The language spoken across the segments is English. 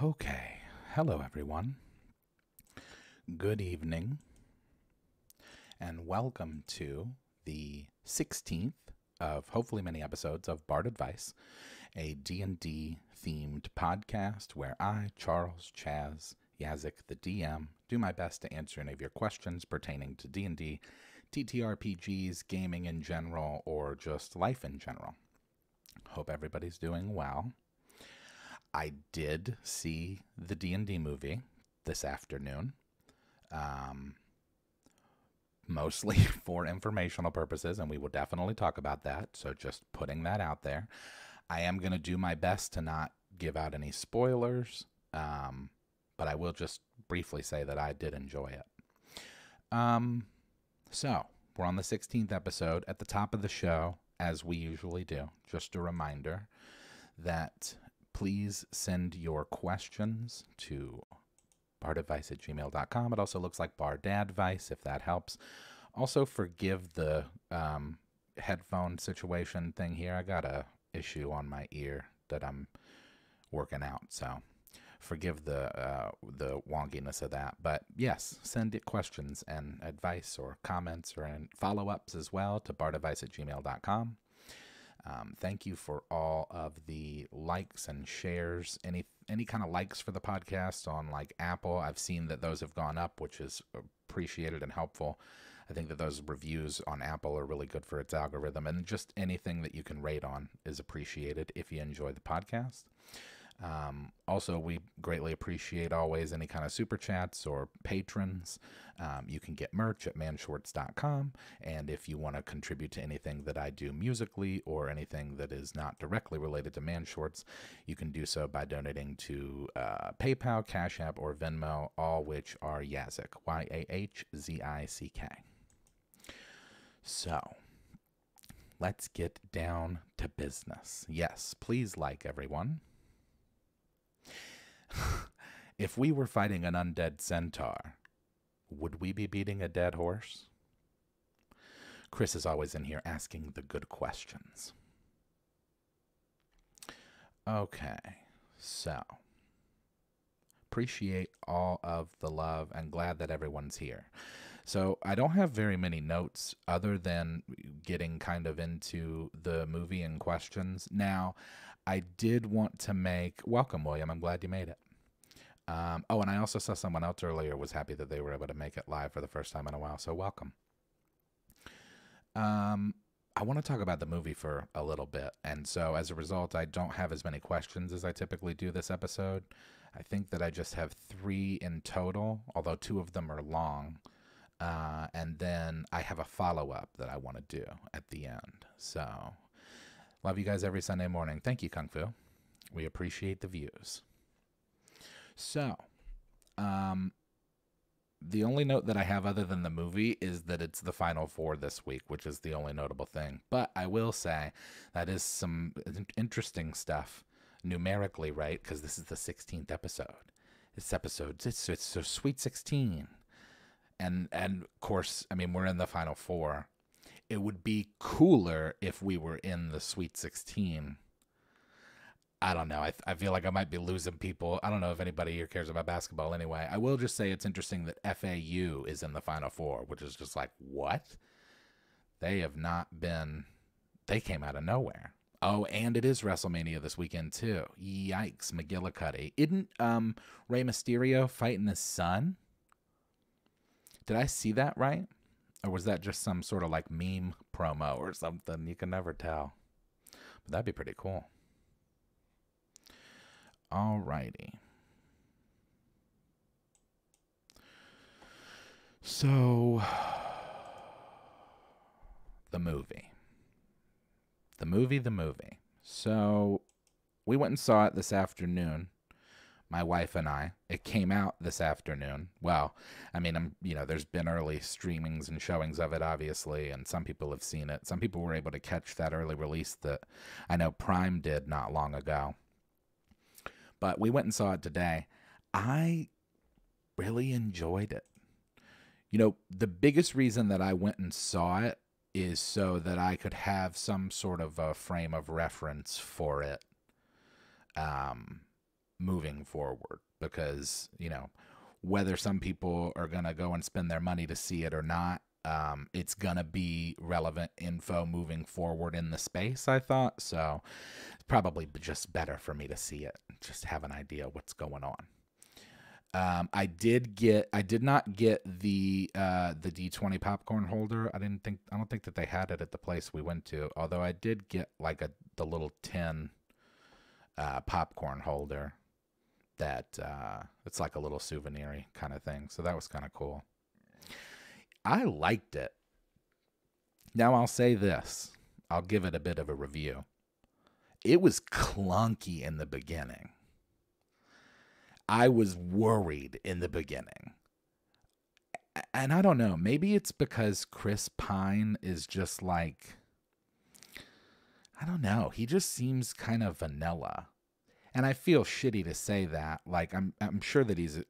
Okay, hello everyone. Good evening, and welcome to the 16th of hopefully many episodes of Bard Advice, a D&D themed podcast where I, Charles Chaz Yazik, the DM, do my best to answer any of your questions pertaining to D&D, TTRPGs, gaming in general, or just life in general. Hope everybody's doing well. I did see the D&D movie this afternoon, mostly for informational purposes, and we will definitely talk about that, so just putting that out there. I am going to do my best to not give out any spoilers, but I will just briefly say that I did enjoy it. So, we're on the 16th episode. At the top of the show, as we usually do, just a reminder that please send your questions to bardadvice@gmail.com. It also looks like bardadvice, if that helps. Also, forgive the headphone situation thing here. I got a issue on my ear that I'm working out, so forgive the wonkiness of that. But yes, send it questions and advice or comments or follow-ups as well to bardadvice@gmail.com. Thank you for all of the likes and shares. Any kind of likes for the podcast on like Apple, I've seen that those have gone up, which is appreciated and helpful. I think that those reviews on Apple are really good for its algorithm, and just anything that you can rate on is appreciated if you enjoy the podcast. Also, we greatly appreciate always any kind of super chats or patrons. You can get merch at manshorts.com, and if you want to contribute to anything that I do musically or anything that is not directly related to Man Shorts, you can do so by donating to PayPal, Cash App, or Venmo, all which are Yazik, YAHZICK. So, let's get down to business. Yes, please like everyone. If we were fighting an undead centaur, would we be beating a dead horse? Chris is always in here asking the good questions. Okay, so appreciate all of the love and glad that everyone's here. So I don't have very many notes other than getting kind of into the movie and questions. Now, I did want to make... Welcome, William. I'm glad you made it. And I also saw someone else earlier was happy that they were able to make it live for the first time in a while, so welcome. I want to talk about the movie for a little bit, and so as a result, I don't have as many questions as I typically do this episode. I think that I just have 3 in total, although 2 of them are long, and then I have a follow-up that I want to do at the end. So, love you guys every Sunday morning. Thank you, Kung Fu. We appreciate the views. So, the only note that I have other than the movie is that it's the final 4 this week, which is the only notable thing. But I will say that is some interesting stuff numerically, right? Because this is the 16th episode. It's so sweet 16. And of course, I mean, we're in the final 4. It would be cooler if we were in the Sweet 16. I don't know. I feel like I might be losing people. I don't know if anybody here cares about basketball anyway. I will just say it's interesting that FAU is in the Final 4, which is just like, what? They have not been... They came out of nowhere. Oh, and it is WrestleMania this weekend, too. Yikes, McGillicuddy. Isn't Rey Mysterio fighting his son? Did I see that right? Or was that just some sort of like meme promo or something? You can never tell. But that'd be pretty cool. Alrighty. So, the movie. So, we went and saw it this afternoon, my wife and I. It came out this afternoon. Well, I mean, there's been early streamings and showings of it, obviously, and some people have seen it. Some people were able to catch that early release that I know Prime did not long ago. But we went and saw it today. I really enjoyed it. The biggest reason that I went and saw it is so that I could have some sort of a frame of reference for it moving forward, because, whether some people are going to go and spend their money to see it or not, it's going to be relevant info moving forward in the space, I thought. So it's probably just better for me to see it, just have an idea what's going on. I did not get the D20 popcorn holder. I don't think that they had it at the place we went to, although I did get like the little tin popcorn holder that it's like a little souvenir kind of thing. So that was kind of cool. I liked it. Now I'll say this. I'll give it a bit of a review. It was clunky in the beginning. I was worried in the beginning. And I don't know, maybe it's because Chris Pine is just like, I don't know, he just seems kind of vanilla. And I feel shitty to say that. Like, I'm sure that he's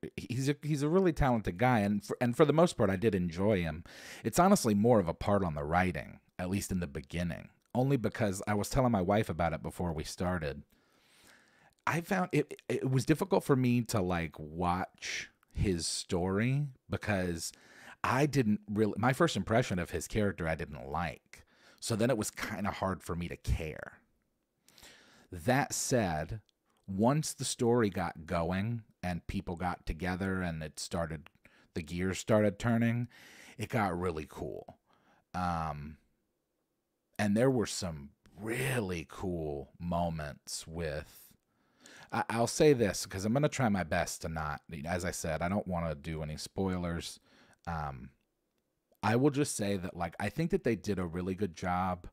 a really talented guy, and for the most part, I did enjoy him. It's honestly more of a part on the writing, at least in the beginning. Only because I was telling my wife about it before we started. I found it was difficult for me to like watch his story because my first impression of his character I didn't like. So then it was kind of hard for me to care. That said, once the story got going and people got together and the gears started turning, it got really cool. And there were some really cool moments with, I'll say this because I'm going to try my best to not, as I said, I don't want to do any spoilers. I will just say that, like, I think that they did a really good job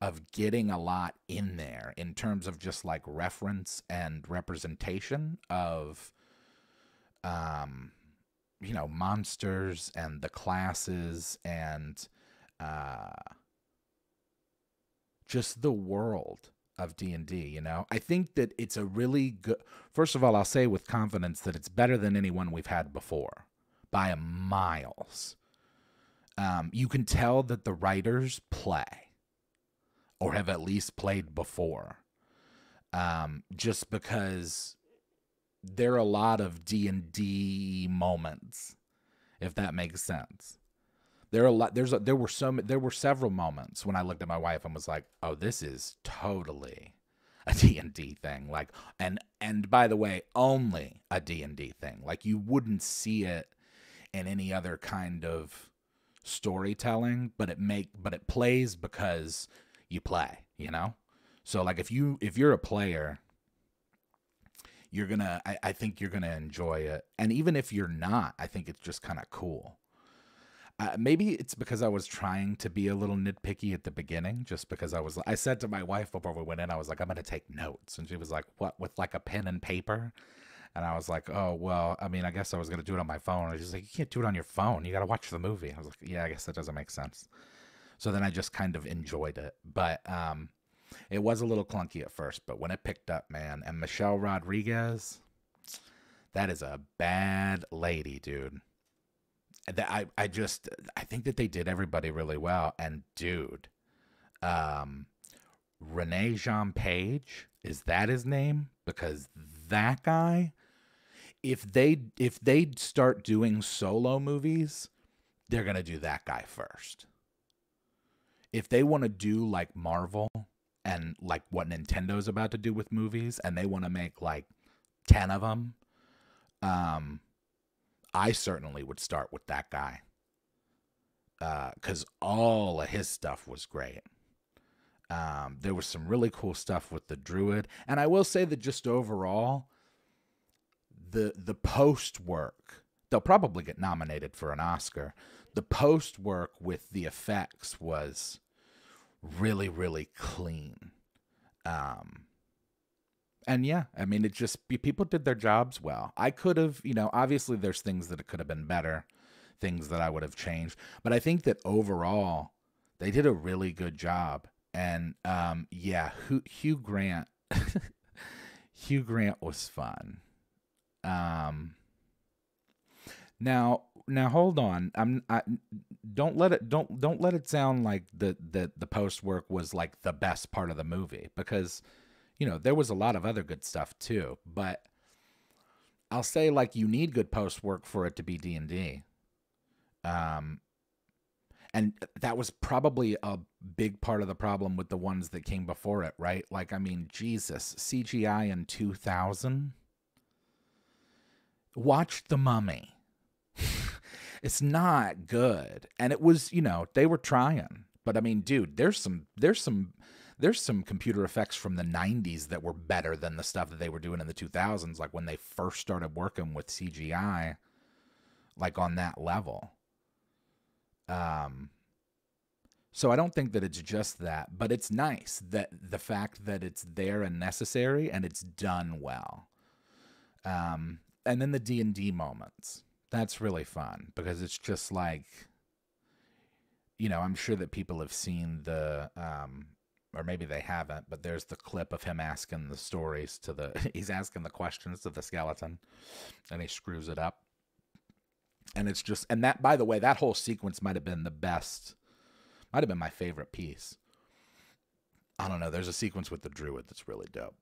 of getting a lot in there in terms of just like reference and representation of, monsters and the classes and just the world of D&D, I think that it's a really good, first of all, I'll say with confidence that it's better than anyone we've had before by miles. You can tell that the writers play or have at least played before, just because there are a lot of D&D moments, if that makes sense. There were several moments when I looked at my wife and was like, "Oh, this is totally a D&D thing." Like, and by the way, only a D&D thing. Like, you wouldn't see it in any other kind of storytelling, but it plays because you play, So like if you're a player, I think you're gonna enjoy it. And even if you're not, I think it's just kind of cool. Maybe it's because I was trying to be a little nitpicky at the beginning, just because I said to my wife before we went in, I was like, I'm going to take notes. And she was like, what, with like a pen and paper? And I was like, oh, well, I mean, I guess I was going to do it on my phone. And she's like, you can't do it on your phone. You got to watch the movie. I was like, yeah, I guess that doesn't make sense. So then I just kind of enjoyed it. But it was a little clunky at first, but when it picked up, man, and Michelle Rodriguez, that is a bad lady, dude. I think that they did everybody really well. And dude, Renee Jean Page, is that his name? Because that guy, if they start doing solo movies, they're gonna do that guy first. If they want to do like Marvel and like what Nintendo's about to do with movies, and they want to make like 10 of them, I certainly would start with that guy, because all of his stuff was great. There was some really cool stuff with the Druid, and I will say that just overall, the post work, they'll probably get nominated for an Oscar. The post work with the effects was really, really clean. And yeah, I mean, it just, people did their jobs well. I could have, obviously there's things that it could have been better, things that I would have changed. But I think that overall, they did a really good job. And yeah, Hugh Grant, Hugh Grant was fun. Now hold on. Don't let it sound like the post work was like the best part of the movie, because there was a lot of other good stuff too. But I'll say, like, you need good post work for it to be D&D. Um, and that was probably a big part of the problem with the ones that came before it, right? Like, I mean, Jesus, CGI in 2000. Watch The Mummy. It's not good. And it was, they were trying. But I mean, dude, there's some computer effects from the 90s that were better than the stuff that they were doing in the 2000s, like when they first started working with CGI, like on that level. So I don't think that it's just that, but it's nice that the fact that it's there and necessary and it's done well. And then the D&D moments. That's really fun because it's just like, I'm sure that people have seen the, or maybe they haven't, but there's the clip of him asking the stories he's asking the questions to the skeleton and he screws it up. And it's just, and that, by the way, that whole sequence might have been the best, might have been my favorite piece. I don't know. There's a sequence with the druid that's really dope.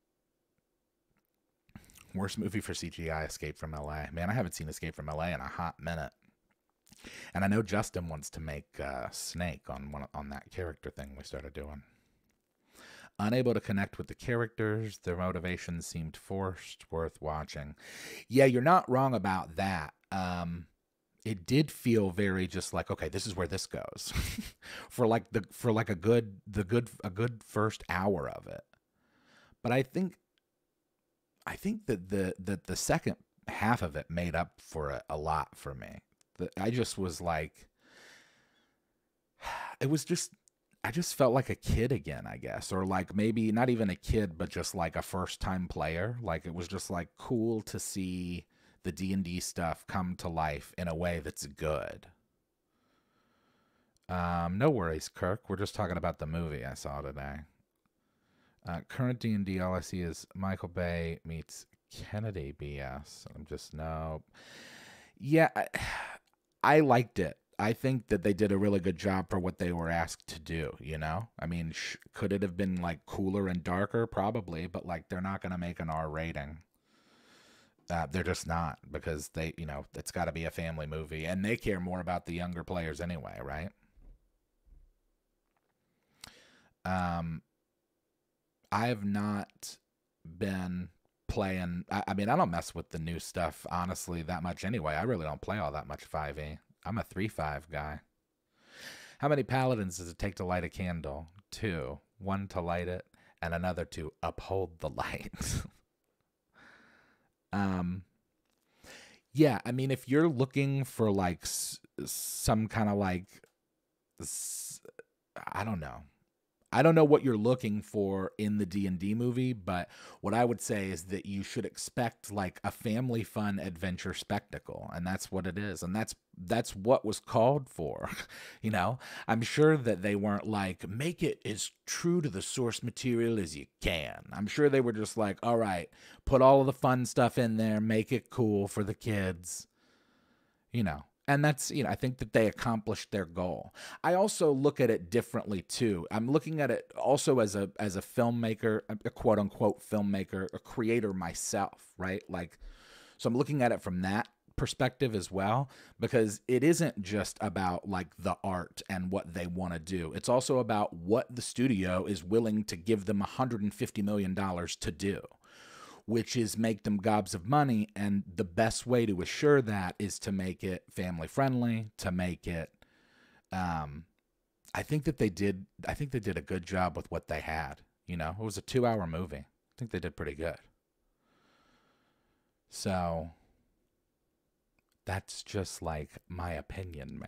Worst movie for CGI, Escape from LA. Man, I haven't seen Escape from LA in a hot minute. And I know Justin wants to make Snake on that character thing we started doing. Unable to connect with the characters, their motivations seemed forced, worth watching. Yeah, you're not wrong about that. It did feel very just like, okay, this is where this goes for a good first hour of it. But I think that the second half of it made up for it a lot for me. I just was like, I just felt like a kid again, I guess, or like maybe not even a kid, but just like a first time player. Like it was just like cool to see the D&D stuff come to life in a way that's good. No worries, Kirk. We're just talking about the movie I saw today. Current D&D, all I see is Michael Bay meets Kennedy BS. I'm just, no. Yeah, I liked it. I think that they did a really good job for what they were asked to do, I mean, could it have been, like, cooler and darker? Probably, but, like, they're not going to make an R rating. They're just not, because they, it's got to be a family movie, and they care more about the younger players anyway, right? I have not been playing. I mean, I don't mess with the new stuff, honestly, that much anyway. I really don't play all that much 5e. I'm a 3-5 guy. How many paladins does it take to light a candle? 2. 1 to light it, and another to uphold the light. Yeah, I mean, if you're looking for, like, some kind of, like, I don't know. I don't know what you're looking for in the D&D movie, but what I would say is that you should expect like a family fun adventure spectacle, and that's what it is, and that's what was called for. I'm sure that they weren't like, make it as true to the source material as you can. I'm sure they were just like, all right, put all of the fun stuff in there, make it cool for the kids, And that's, I think that they accomplished their goal. I also look at it differently too. I'm looking at it also as a filmmaker, a quote unquote filmmaker, a creator myself, right? Like, so I'm looking at it from that perspective as well, because it isn't just about like the art and what they want to do. It's also about what the studio is willing to give them $150 million to do, which is make them gobs of money. And the best way to assure that is to make it family friendly, to make it, I think they did a good job with what they had. It was a 2-hour movie. I think they did pretty good. So that's just like my opinion,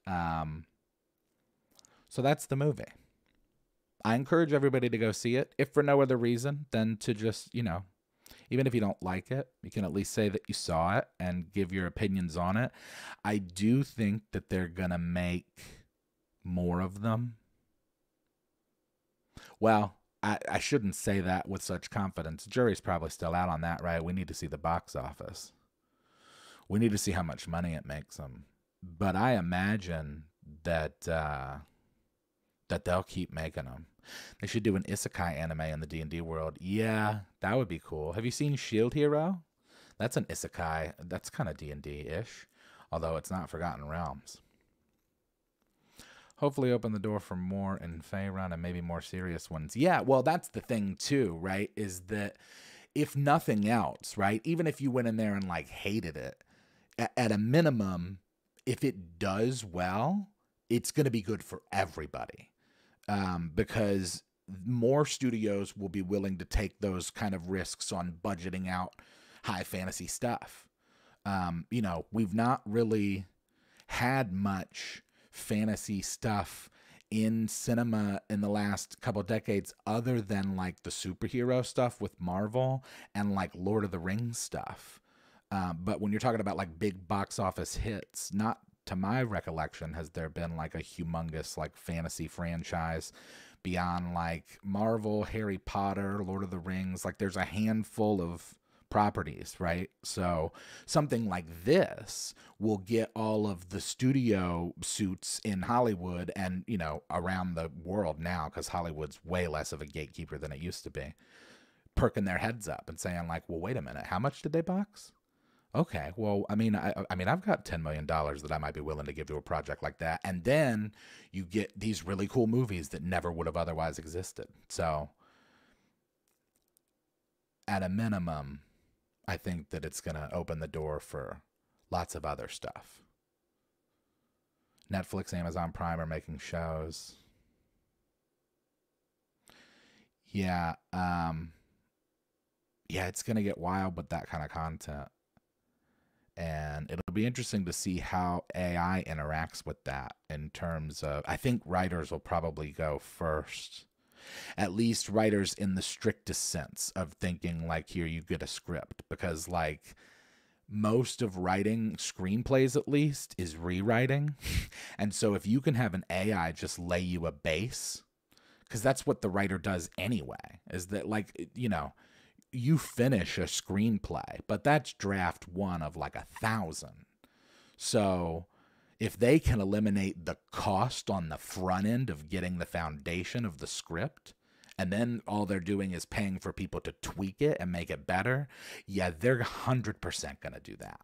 man. So that's the movie. I encourage everybody to go see it, if for no other reason than to just, even if you don't like it, you can at least say that you saw it and give your opinions on it. I do think that they're going to make more of them. Well, I shouldn't say that with such confidence. Jury's probably still out on that, right? We need to see the box office. We need to see how much money it makes them. But I imagine that they'll keep making them. They should do an isekai anime in the D&D world. Yeah, that would be cool. Have you seen Shield Hero? That's an isekai. That's kind of D&D-ish, although it's not Forgotten Realms. Hopefully open the door for more in Faerun and maybe more serious ones. Yeah, well, that's the thing too, right? Is that if nothing else, right? Even if you went in there and like hated it, at a minimum, if it does well, it's going to be good for everybody. Because more studios will be willing to take those kind of risks on budgeting out high fantasy stuff. You know, we've not really had much fantasy stuff in cinema in the last couple decades other than like the superhero stuff with Marvel and like Lord of the Rings stuff. But when you're talking about like big box office hits, not to my recollection has there been like a humongous like fantasy franchise beyond like Marvel, Harry Potter, Lord of the Rings. Like there's a handful of properties, right? So something like this will get all of the studio suits in Hollywood and, you know, around the world now, because Hollywood's way less of a gatekeeper than it used to be, perking their heads up and saying like, well, wait a minute, how much did they box? Okay, well, I mean, I've got $10 million that I might be willing to give to a project like that. And then you get these really cool movies that never would have otherwise existed. So at a minimum, I think that it's going to open the door for lots of other stuff. Netflix, Amazon Prime are making shows. Yeah, yeah, it's going to get wild with that kind of content. And it'll be interesting to see how AI interacts with that in terms of, I think writers will probably go first. At least writers in the strictest sense of thinking like, here you get a script, because like most of writing screenplays at least is rewriting. And so if you can have an AI just lay you a base, because that's what the writer does anyway, is that like, you know, you finish a screenplay, but that's draft one of like 1,000. So if they can eliminate the cost on the front end of getting the foundation of the script, and then all they're doing is paying for people to tweak it and make it better, yeah, they're 100% going to do that.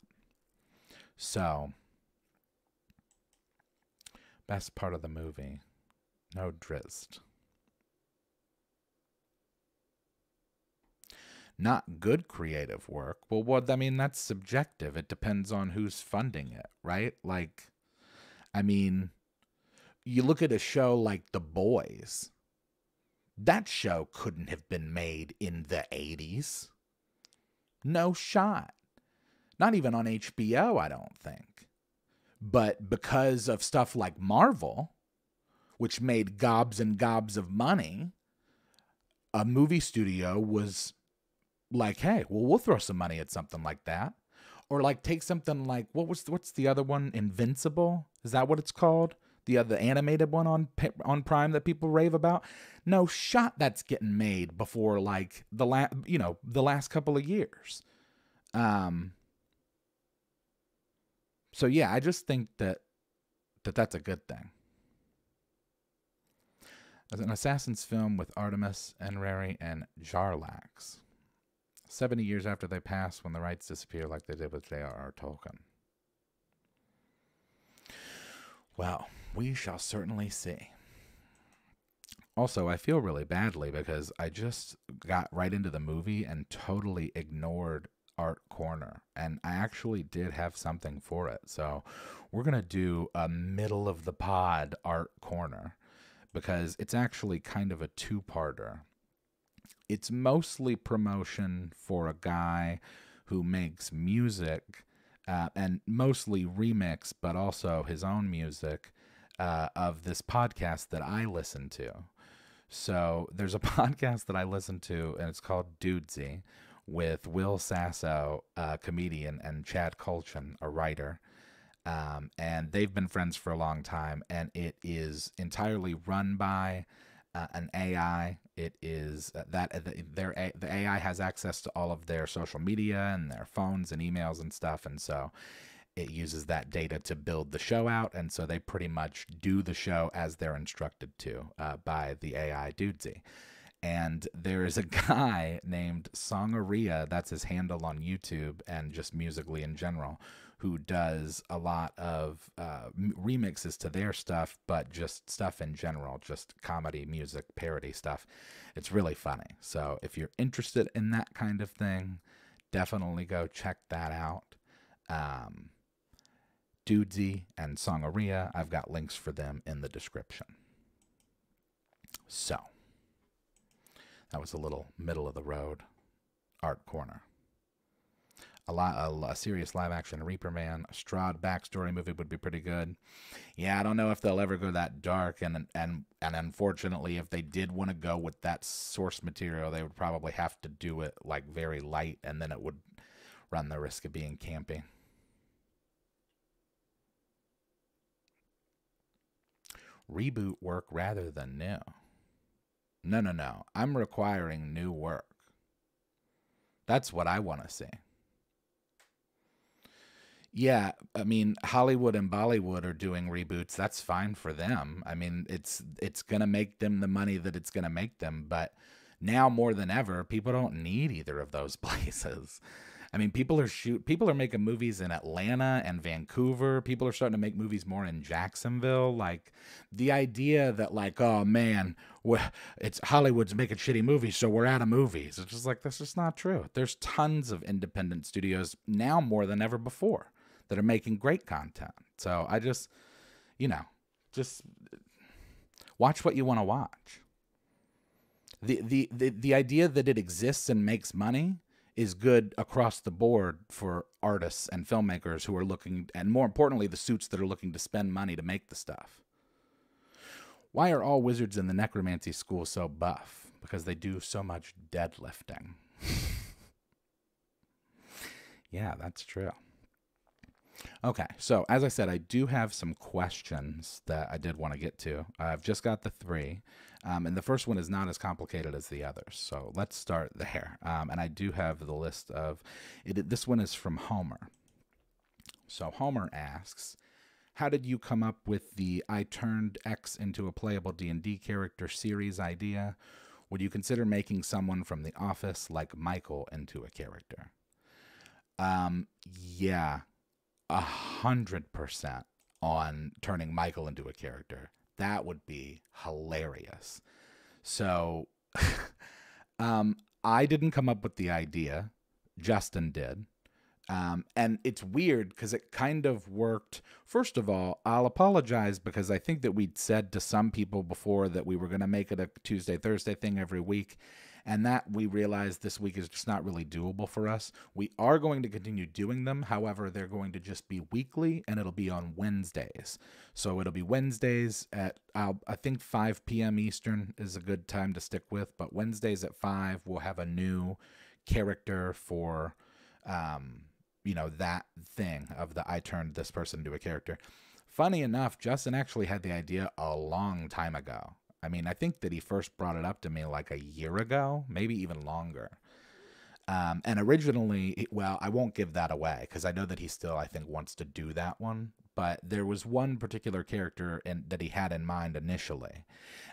So, best part of the movie, no Drizzt. Not good creative work. Well, what, I mean, that's subjective. It depends on who's funding it, right? Like, I mean, you look at a show like The Boys. That show couldn't have been made in the 80s. No shot. Not even on HBO, I don't think. But because of stuff like Marvel, which made gobs and gobs of money, a movie studio was like, hey, well, we'll throw some money at something like that. Or like take something like, what's the other one? Invincible? Is that what it's called? The other animated one on Prime that people rave about? No shot that's getting made before like the last couple of years. So yeah, I just think that's a good thing. As an Assassin's film with Artemis, Enrari, and Jarlax. 70 years after they pass, when the rights disappear like they did with J.R.R. Tolkien. Well, we shall certainly see. Also, I feel really badly because I just got right into the movie and totally ignored Art Corner. And I actually did have something for it. So we're going to do a middle of the pod Art Corner because it's actually kind of a two-parter. It's mostly promotion for a guy who makes music and mostly remix, but also his own music of this podcast that I listen to. So there's a podcast that I listen to, and it's called Dudesy, with Will Sasso, a comedian, and Chad Kulchin, a writer. And they've been friends for a long time, and it is entirely run by an AI. It is the AI has access to all of their social media and their phones and emails and stuff, and so it uses that data to build the show out, and so they pretty much do the show as they're instructed to by the AI Dudesy. And there is a guy named Songaria, that's his handle on YouTube and just musically in general, who does a lot of remixes to their stuff, but just stuff in general, just comedy, music, parody stuff. It's really funny. So if you're interested in that kind of thing, definitely go check that out. Dudesy and Songaria, I've got links for them in the description. So that was a little middle of the road art corner. A serious live action Reaper Man, a Strahd backstory movie would be pretty good. Yeah, I don't know if they'll ever go that dark, and unfortunately, if they did want to go with that source material, they would probably have to do it like very light, and then it would run the risk of being campy. Reboot work rather than new. No. I'm requiring new work. That's what I want to see. Yeah, I mean, Hollywood and Bollywood are doing reboots. That's fine for them. I mean, it's going to make them the money that it's going to make them. But now more than ever, people don't need either of those places. I mean, people are making movies in Atlanta and Vancouver. People are starting to make movies more in Jacksonville. Like the idea that like, oh man, it's Hollywood's making shitty movies, so we're out of movies. It's just like, that's just not true. There's tons of independent studios now more than ever before that are making great content. So I just, just watch what you want to watch. The idea that it exists and makes money is good across the board for artists and filmmakers who are looking, and more importantly, the suits that are looking to spend money to make the stuff. Why are all wizards in the necromancy school so buff? Because they do so much deadlifting. Yeah, that's true. Okay, so as I said, I do have some questions that I did want to get to. I've just got the 3, and the first one is not as complicated as the others, so let's start there. And I do have the list of it. This one is from Homer. So Homer asks, how did you come up with the I turned X into a playable D&D character series idea? Would you consider making someone from The Office like Michael into a character? Yeah. 100% on turning Michael into a character. That would be hilarious. So, I didn't come up with the idea. Justin did. And it's weird because it kind of worked. First of all, I'll apologize because I think that we'd said to some people before that we were going to make it a Tuesday, Thursday thing every week. And that we realized this week is just not really doable for us. We are going to continue doing them. However, they're going to just be weekly, and it'll be on Wednesdays. So it'll be Wednesdays at, I think 5 p.m. Eastern is a good time to stick with. But Wednesdays at 5, we'll have a new character for, that thing of the I turned this person into a character. Funny enough, Justin actually had the idea a long time ago. I mean, I think that he first brought it up to me like a year ago, maybe even longer. And originally, well, I won't give that away because I know that he still, I think, wants to do that one. But there was one particular character that he had in mind initially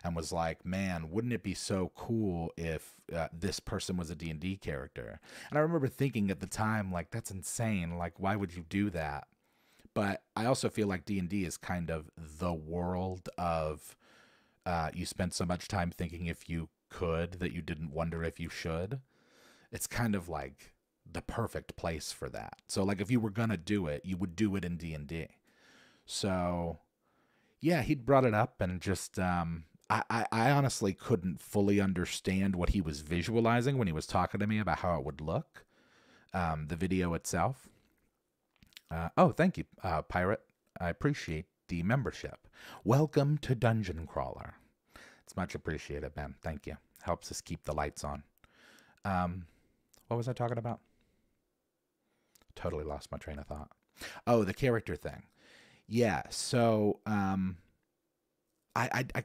and was like, man, wouldn't it be so cool if this person was a D&D character? And I remember thinking at the time, like, that's insane. Like, why would you do that? But I also feel like D&D is kind of the world of... you spent so much time thinking if you could that you didn't wonder if you should. It's kind of like the perfect place for that. So like if you were going to do it, you would do it in D&D. So yeah, he'd brought it up and just, I honestly couldn't fully understand what he was visualizing when he was talking to me about how it would look, the video itself. Oh, thank you, Pirate. I appreciate the membership. Welcome to Dungeon Crawler. It's much appreciated, man. Thank you. Helps us keep the lights on. What was I talking about? Totally lost my train of thought. Oh, the character thing. Yeah, so I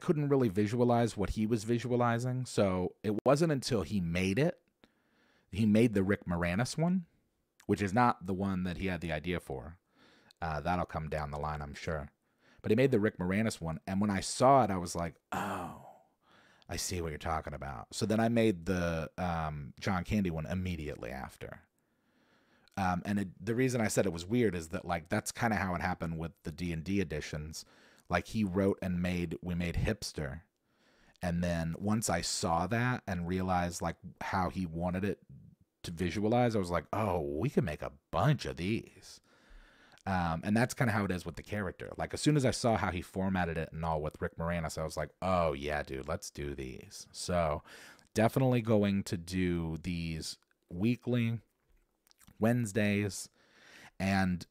couldn't really visualize what he was visualizing, so it wasn't until he made it. He made the Rick Moranis one, which is not the one that he had the idea for. That'll come down the line, I'm sure. But he made the Rick Moranis one, and when I saw it, I was like, oh, I see what you're talking about. So then I made the John Candy one immediately after. The reason I said it was weird is that like that's kind of how it happened with the D&D editions. Like he wrote and we made Hipster, and then once I saw that and realized like how he wanted it to visualize, I was like, oh, we can make a bunch of these. And that's kind of how it is with the character. Like as soon as I saw how he formatted it and all with Rick Moranis, I was like, oh yeah, dude, let's do these. So definitely going to do these weekly, Wednesdays, and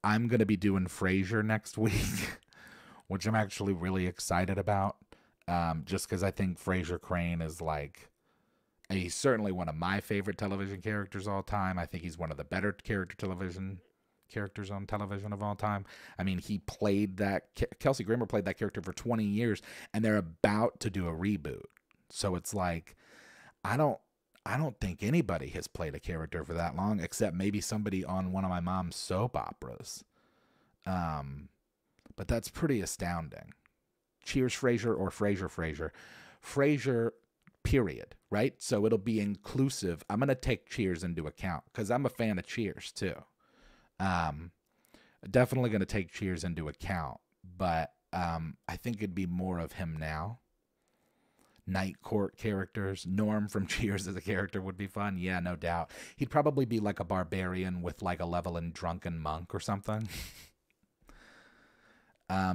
I'm going to be doing Frasier next week, which I'm actually really excited about. Just because I think Frasier Crane is like, he's certainly one of my favorite television characters all time. I think he's one of the better characters on television of all time. I mean, he played that, Kelsey Grammer played that character for 20 years, and they're about to do a reboot. So it's like, I don't think anybody has played a character for that long, except maybe somebody on one of my mom's soap operas. But that's pretty astounding. Cheers Frasier or Frasier. Frasier, period, right? So it'll be inclusive. I'm going to take Cheers into account because I'm a fan of Cheers too. Definitely going to take Cheers into account, but I think it'd be more of him now. Night Court characters. Norm from Cheers as a character would be fun. Yeah, no doubt. He'd probably be like a barbarian with like a level in Drunken Monk or something.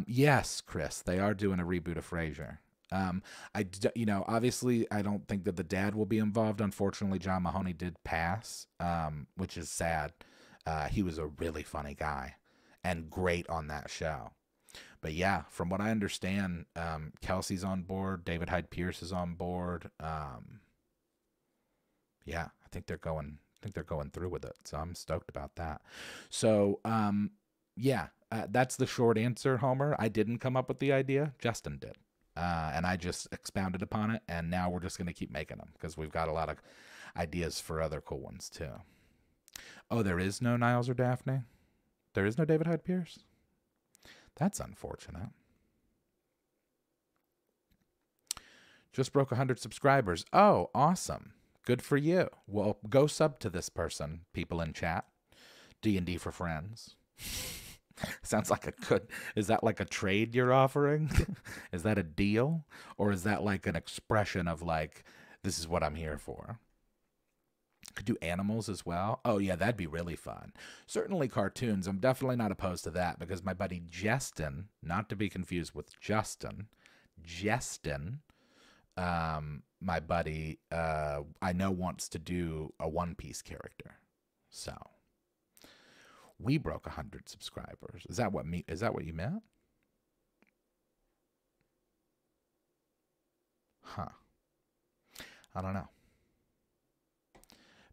Yes, Chris, they are doing a reboot of Frasier. Obviously I don't think that the dad will be involved. Unfortunately, John Mahoney did pass, which is sad. He was a really funny guy and great on that show. But yeah, from what I understand, Kelsey's on board. David Hyde Pierce is on board. Yeah, I think they're going through with it. So I'm stoked about that. So yeah, that's the short answer, Homer. I didn't come up with the idea. Justin did. And I just expounded upon it. And now we're just going to keep making them because we've got a lot of ideas for other cool ones too. Oh, there is no Niles or Daphne? There is no David Hyde Pierce? That's unfortunate. Just broke 100 subscribers. Oh, awesome. Good for you. Well, go sub to this person, people in chat. D&D for friends. Sounds like a good... Is that like a trade you're offering? Is that a deal? Or is that like an expression of like, this is what I'm here for? Could do animals as well. Oh yeah, that'd be really fun. Certainly cartoons. I'm definitely not opposed to that because my buddy Justin, not to be confused with Justin, my buddy, I know wants to do a One Piece character. So we broke 100 subscribers. Is that what you meant? Huh. I don't know.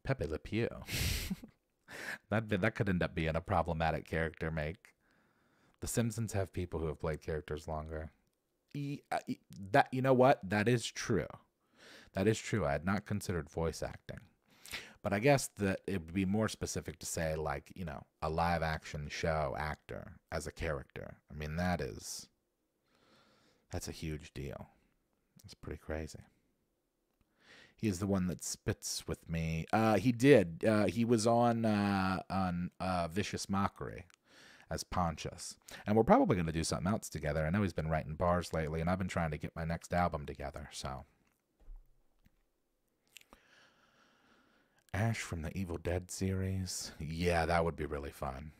Pepe Le Pew. that could end up being a problematic character make. The Simpsons have people who have played characters longer. That, you know what? That is true. That is true. I had not considered voice acting. But I guess that it would be more specific to say, like, you know, a live action show actor as a character. I mean, that's a huge deal. It's pretty crazy. He is the one that spits with me. He did. He was on Vicious Mockery as Pontius. And we're probably going to do something else together. I know he's been writing bars lately, and I've been trying to get my next album together, so. Ash from the Evil Dead series. Yeah, that would be really fun.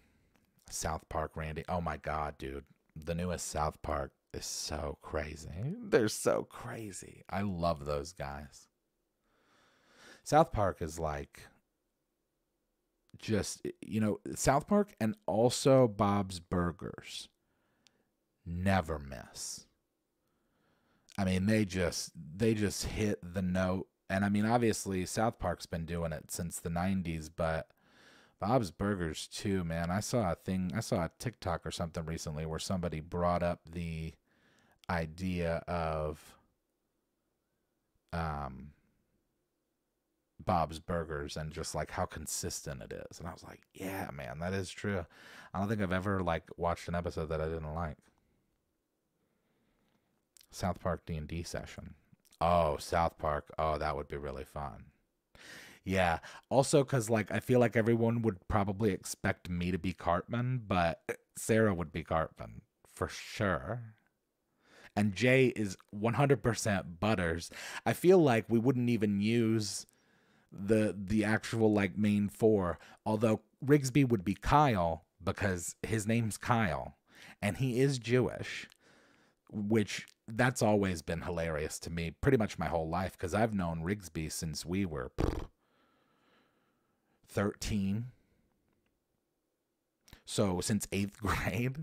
South Park Randy. Oh my God, dude. The newest South Park is so crazy. They're so crazy. I love those guys. South Park is like just, you know, South Park and also Bob's Burgers never miss. I mean, they just hit the note. And I mean, obviously South Park's been doing it since the 90s, but Bob's Burgers too, man. I saw a TikTok or something recently where somebody brought up the idea of Bob's Burgers and just like how consistent it is. And I was like, yeah, man, that is true. I don't think I've ever like watched an episode that I didn't like. South Park D&D session. Oh, South Park. Oh, that would be really fun. Yeah. Also, because like I feel like everyone would probably expect me to be Cartman, but Sarah would be Cartman for sure. And Jay is 100% Butters. I feel like we wouldn't even use the actual like main four, although Rigsby would be Kyle because his name's Kyle and he is Jewish, which that's always been hilarious to me pretty much my whole life because I've known Rigsby since we were 13. So since 8th grade.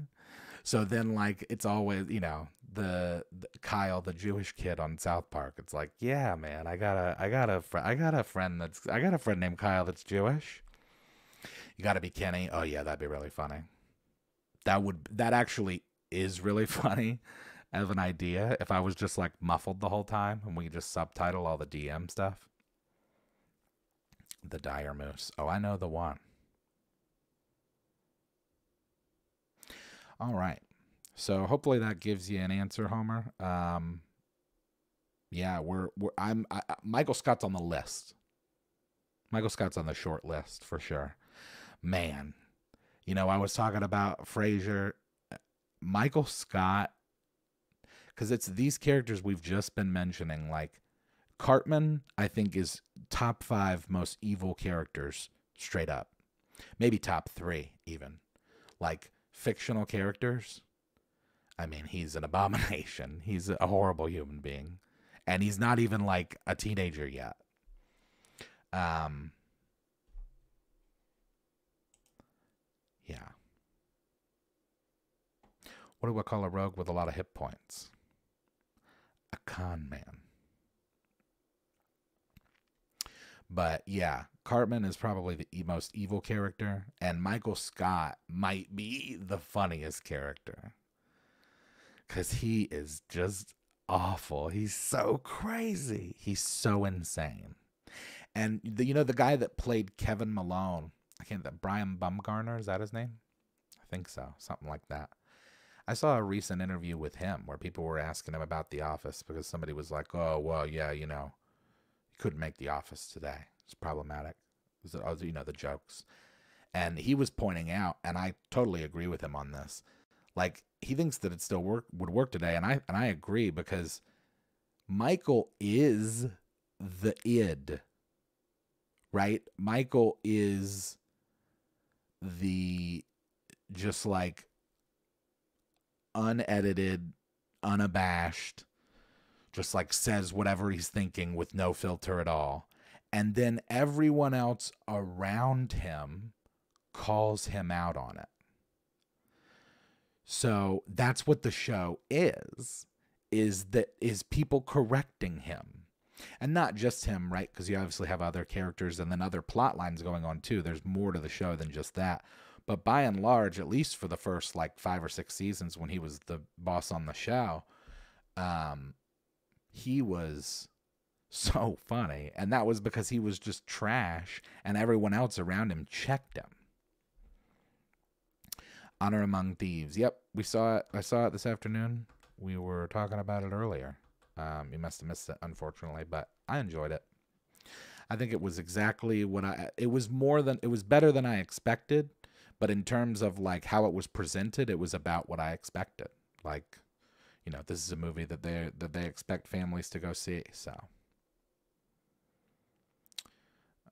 So then, like, it's always, the Kyle, the Jewish kid on South Park. It's like, yeah, man, I got a friend named Kyle that's Jewish. You got to be Kenny. Oh yeah, that'd be really funny. That actually is really funny as an idea. If I was just like muffled the whole time and we could just subtitle all the DM stuff. The Dire Moose. Oh, I know the one. All right. So hopefully that gives you an answer, Homer. Yeah, Michael Scott's on the list. Michael Scott's on the short list for sure. Man, I was talking about Frasier. Michael Scott, because it's these characters we've just been mentioning. Like Cartman, I think is top 5 most evil characters straight up. Maybe top 3 even. Like fictional characters. I mean, he's an abomination. He's a horrible human being. And he's not even like a teenager yet. Yeah. What do I call a rogue with a lot of hit points? A con man. But yeah, Cartman is probably the most evil character, and Michael Scott might be the funniest character. Because he is just awful. He's so crazy. He's so insane. And the guy that played Kevin Malone, I can't, that Brian Bumgarner, is that his name? I think so, something like that. I saw a recent interview with him where people were asking him about The Office because somebody was like, "Oh, well, yeah, you couldn't make The Office today. It's problematic." The jokes. And he was pointing out, and I totally agree with him on this. Like he thinks that it still would work today, and I agree because Michael is the id, right? Michael is the just like unedited, unabashed, just like says whatever he's thinking with no filter at all. And then everyone else around him calls him out on it. So that's what the show is people correcting him. And not just him, right? Because you obviously have other characters and then other plot lines going on too. There's more to the show than just that. But by and large, at least for the first like 5 or 6 seasons when he was the boss on the show, he was so funny. And that was because he was just trash and everyone else around him checked him. Honor Among Thieves. Yep, we saw it. I saw it this afternoon. We were talking about it earlier. You must have missed it, unfortunately, but I enjoyed it. I think it was exactly what it was better than I expected, but in terms of like how it was presented, it was about what I expected. Like, this is a movie that they expect families to go see, so.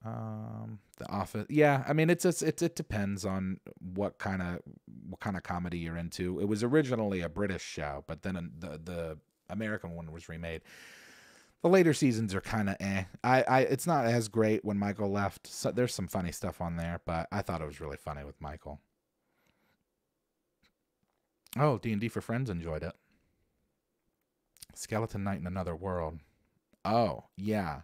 The Office. Yeah, I mean it depends on what kind of comedy you're into. It was originally a British show, but then the American one was remade. The later seasons are kind of it's not as great when Michael left. So there's some funny stuff on there, but I thought it was really funny with Michael. Oh, D&D for Friends enjoyed it. Skeleton Knight in Another World. Oh, yeah.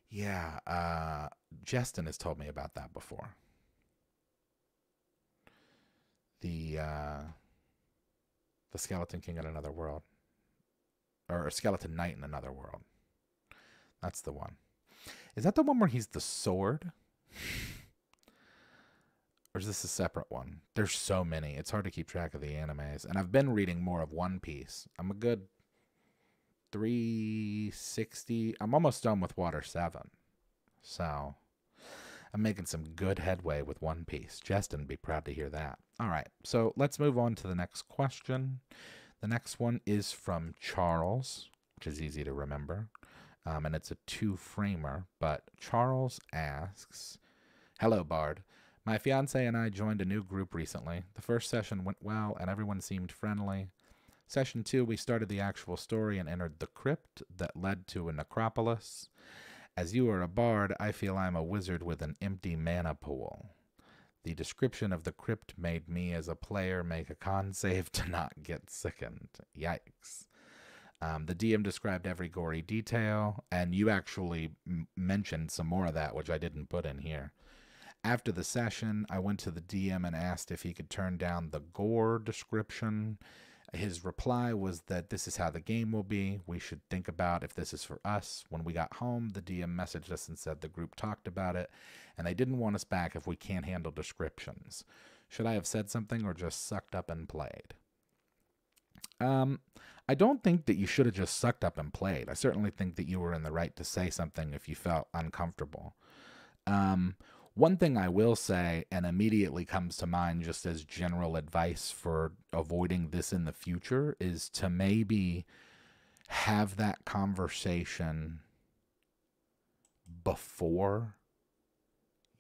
Yeah, Justin has told me about that before. The Skeleton King in Another World. Or Skeleton Knight in Another World. That's the one. Is that the one where he's the sword? Or is this a separate one? There's so many. It's hard to keep track of the animes. And I've been reading more of One Piece. I'm a good 360. I'm almost done with Water 7. So I'm making some good headway with One Piece. Justin would be proud to hear that. All right, so let's move on to the next question. The next one is from Charles, which is easy to remember. And it's a 2-framer. But Charles asks, "Hello, Bard. My fiance and I joined a new group recently. The first session went well, and everyone seemed friendly. Session 2, we started the actual story and entered the crypt that led to a necropolis. As you are a bard, I feel I'm a wizard with an empty mana pool. The description of the crypt made me, as a player, make a con save to not get sickened. Yikes. The DM described every gory detail, and you actually mentioned some more of that, which I didn't put in here. After the session, I went to the DM and asked if he could turn down the gore description. His reply was that this is how the game will be. We should think about if this is for us. When we got home, the DM messaged us and said the group talked about it, and they didn't want us back if we can't handle descriptions. Should I have said something or just sucked up and played?" I don't think that you should have just sucked up and played. I certainly think that you were in the right to say something if you felt uncomfortable. One thing I will say, and immediately comes to mind just as general advice for avoiding this in the future, is to maybe have that conversation before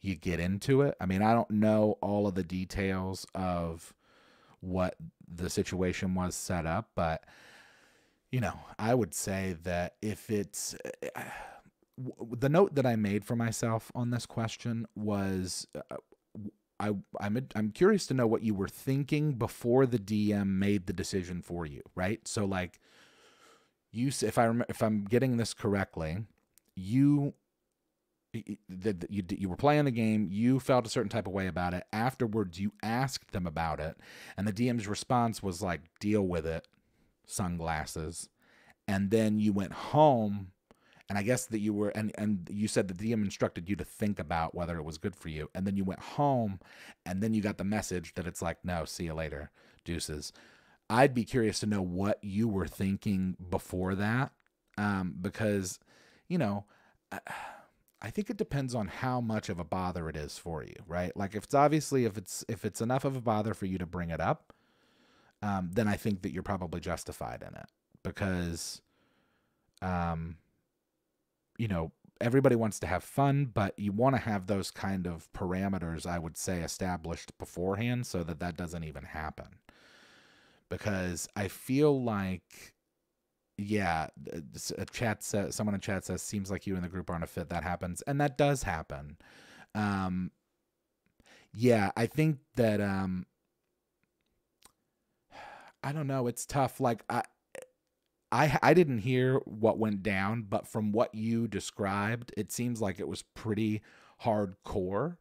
you get into it. I mean, I don't know all of the details of what the situation was set up, but, you know, I would say that if it's... the note that I made for myself on this question was, I'm curious to know what you were thinking before the DM made the decision for you, right? So, like, if I'm getting this correctly, you were playing the game, you felt a certain type of way about it. Afterwards, you asked them about it, and the DM's response was like, "Deal with it, sunglasses." And then you went home. And I guess that you were, and you said the DM instructed you to think about whether it was good for you. And then you went home, and then you got the message that it's like, "No, see you later, deuces." I'd be curious to know what you were thinking before that, because, you know, I think it depends on how much of a bother it is for you, right? Like, if it's enough of a bother for you to bring it up, then I think that you're probably justified in it, because, you know, everybody wants to have fun, but you want to have those kind of parameters, I would say, established beforehand so that that doesn't even happen. Because I feel like, yeah, someone in chat says, "Seems like you and the group aren't a fit." That happens, and that does happen. Yeah, I think that, I don't know, it's tough. Like, I didn't hear what went down, but from what you described, it seems like it was pretty hardcore.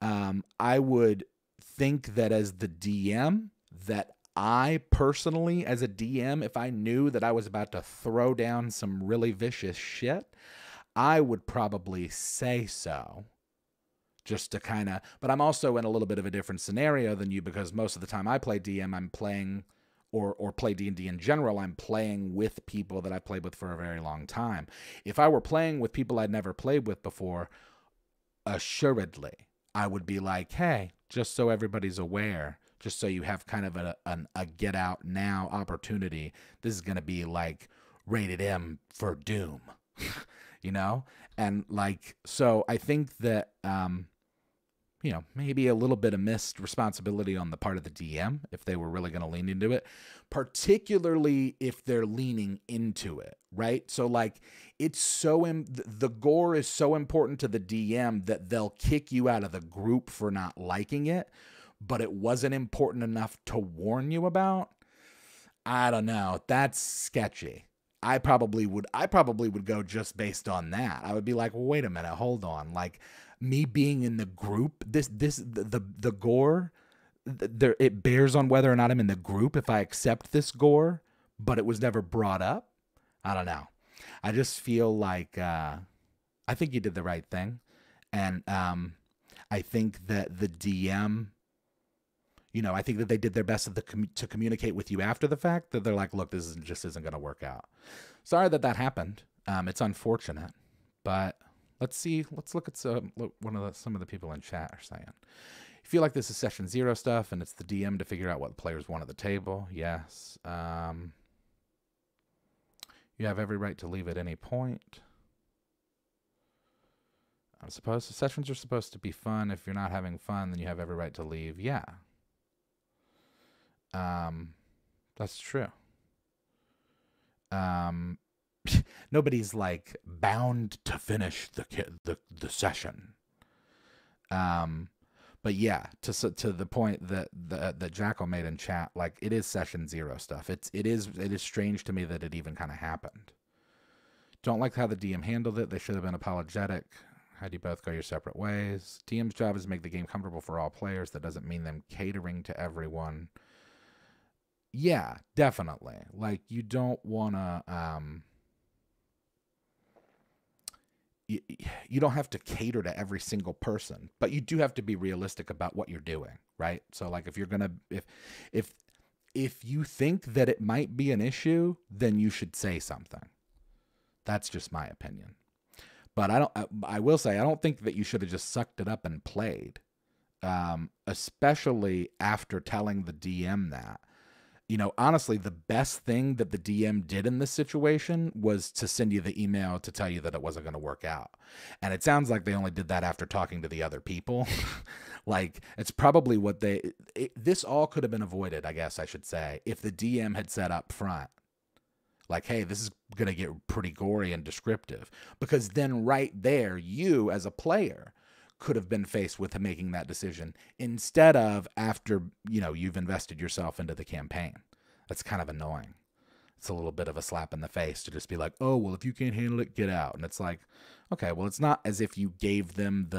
I would think that as the DM, that I personally, as a DM, if I knew that I was about to throw down some really vicious shit, I would probably say so. Just to kind of, but I'm also in a little bit of a different scenario than you, because most of the time I play DM, I'm playing, or play D&D in general, I'm playing with people that I've played with for a very long time. If I were playing with people I'd never played with before, assuredly, I would be like, "Hey, just so everybody's aware, just so you have kind of a get out now opportunity, this is going to be like rated M for Doom," you know? And like, so I think that, you know, maybe a little bit of missed responsibility on the part of the DM if they were really going to lean into it, particularly if they're leaning into it, right? So like, it's so, the gore is so important to the DM that they'll kick you out of the group for not liking it, but it wasn't important enough to warn you about. I don't know. That's sketchy. I probably would go just based on that. I would be like, "Well, wait a minute, hold on. Like, me being in the group, the gore, it bears on whether or not I'm in the group if I accept this gore, but it was never brought up." I don't know. I just feel like, I think you did the right thing. And I think that the DM, I think that they did their best to communicate with you after the fact, that they're like, look, this just isn't going to work out. Sorry that happened. It's unfortunate, but let's look at some of the people in chat are saying. You feel like this is session 0 stuff and it's the DM to figure out what the players want at the table. Yes. You have every right to leave at any point. I suppose the sessions are supposed to be fun. If you're not having fun, then you have every right to leave. Yeah. That's true. Nobody's like bound to finish the session. But yeah, to the point that Jackal made in chat, like it is session 0 stuff. It is strange to me that it even kind of happened. Don't like how the DM handled it. They should have been apologetic. Had you both go your separate ways. DM's job is to make the game comfortable for all players. That doesn't mean them catering to everyone. Yeah, definitely. Like you don't want to. You don't have to cater to every single person, but you do have to be realistic about what you're doing, right? So like if you're going to if you think that it might be an issue, then you should say something. That's just my opinion. But I will say I don't think that you should have just sucked it up and played. Especially after telling the DM that. Honestly, the best thing that the DM did in this situation was to send you the email to tell you that it wasn't going to work out. And it sounds like they only did that after talking to the other people. Like, it's probably what this all could have been avoided, I guess I should say, if the DM had said up front, like, hey, this is going to get pretty gory and descriptive. Because then right there, you as a player could have been faced with making that decision instead of after, you've invested yourself into the campaign. That's kind of annoying. It's a little bit of a slap in the face to just be like, oh, well, if you can't handle it, get out. And it's like, okay, well, it's not as if you gave them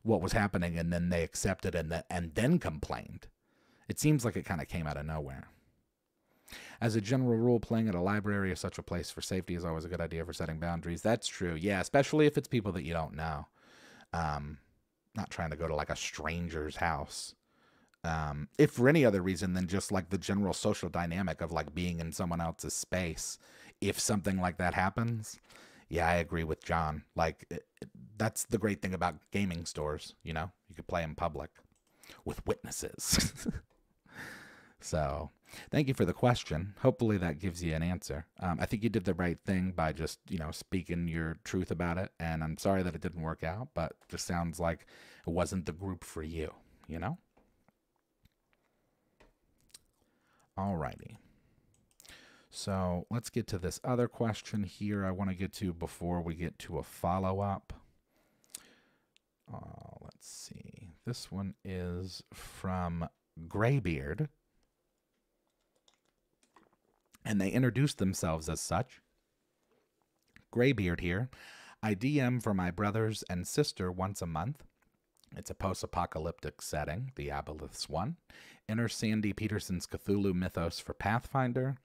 what was happening and then they accepted and then complained. It seems like it kind of came out of nowhere. As a general rule, playing at a library or such a place for safety is always a good idea for setting boundaries. That's true. Yeah, especially if it's people that you don't know. Not trying to go to like a stranger's house. If for any other reason than just like the general social dynamic of like being in someone else's space. If something like that happens, yeah, I agree with John. Like that's the great thing about gaming stores. You could play in public with witnesses. So thank you for the question. Hopefully that gives you an answer. I think you did the right thing by just, speaking your truth about it. And I'm sorry that it didn't work out, but it just sounds like it wasn't the group for you, Alrighty. So let's get to this other question here I want to get to before we get to a follow-up. Let's see. This one is from Graybeard. And they introduced themselves as such. Graybeard here. I DM for my brothers and sister once a month. It's a post-apocalyptic setting, the Aboleth's one. Enter Sandy Peterson's Cthulhu mythos for Pathfinder.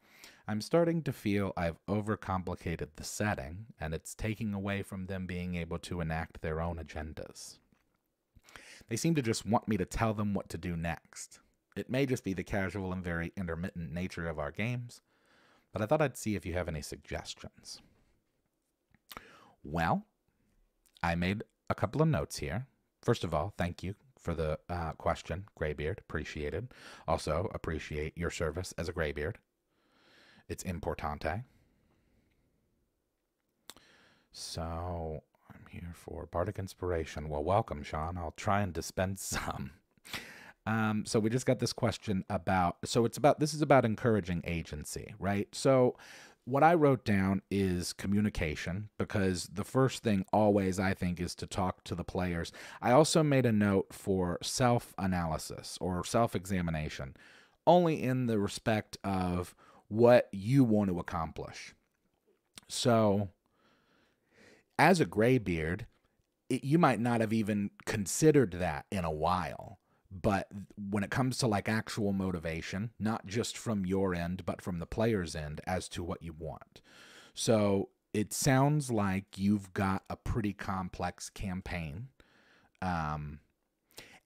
I'm starting to feel I've overcomplicated the setting, and it's taking away from them being able to enact their own agendas. They seem to just want me to tell them what to do next. It may just be the casual and very intermittent nature of our games, but I thought I'd see if you have any suggestions. Well, I made a couple of notes here. First of all, thank you for the question, Graybeard. Appreciated. Also, appreciate your service as a Graybeard. It's importante. So, I'm here for Bardic Inspiration. Well, welcome, Sean. I'll try and dispense some. So we just got this question about, this is about encouraging agency, right? So what I wrote down is communication, because the first thing always, I think, is to talk to the players. I also made a note for self-analysis or self-examination, only in the respect of what you want to accomplish. So as a Graybeard, you might not have even considered that in a while. But when it comes to like actual motivation, not just from your end, but from the player's end as to what you want. So it sounds like you've got a pretty complex campaign.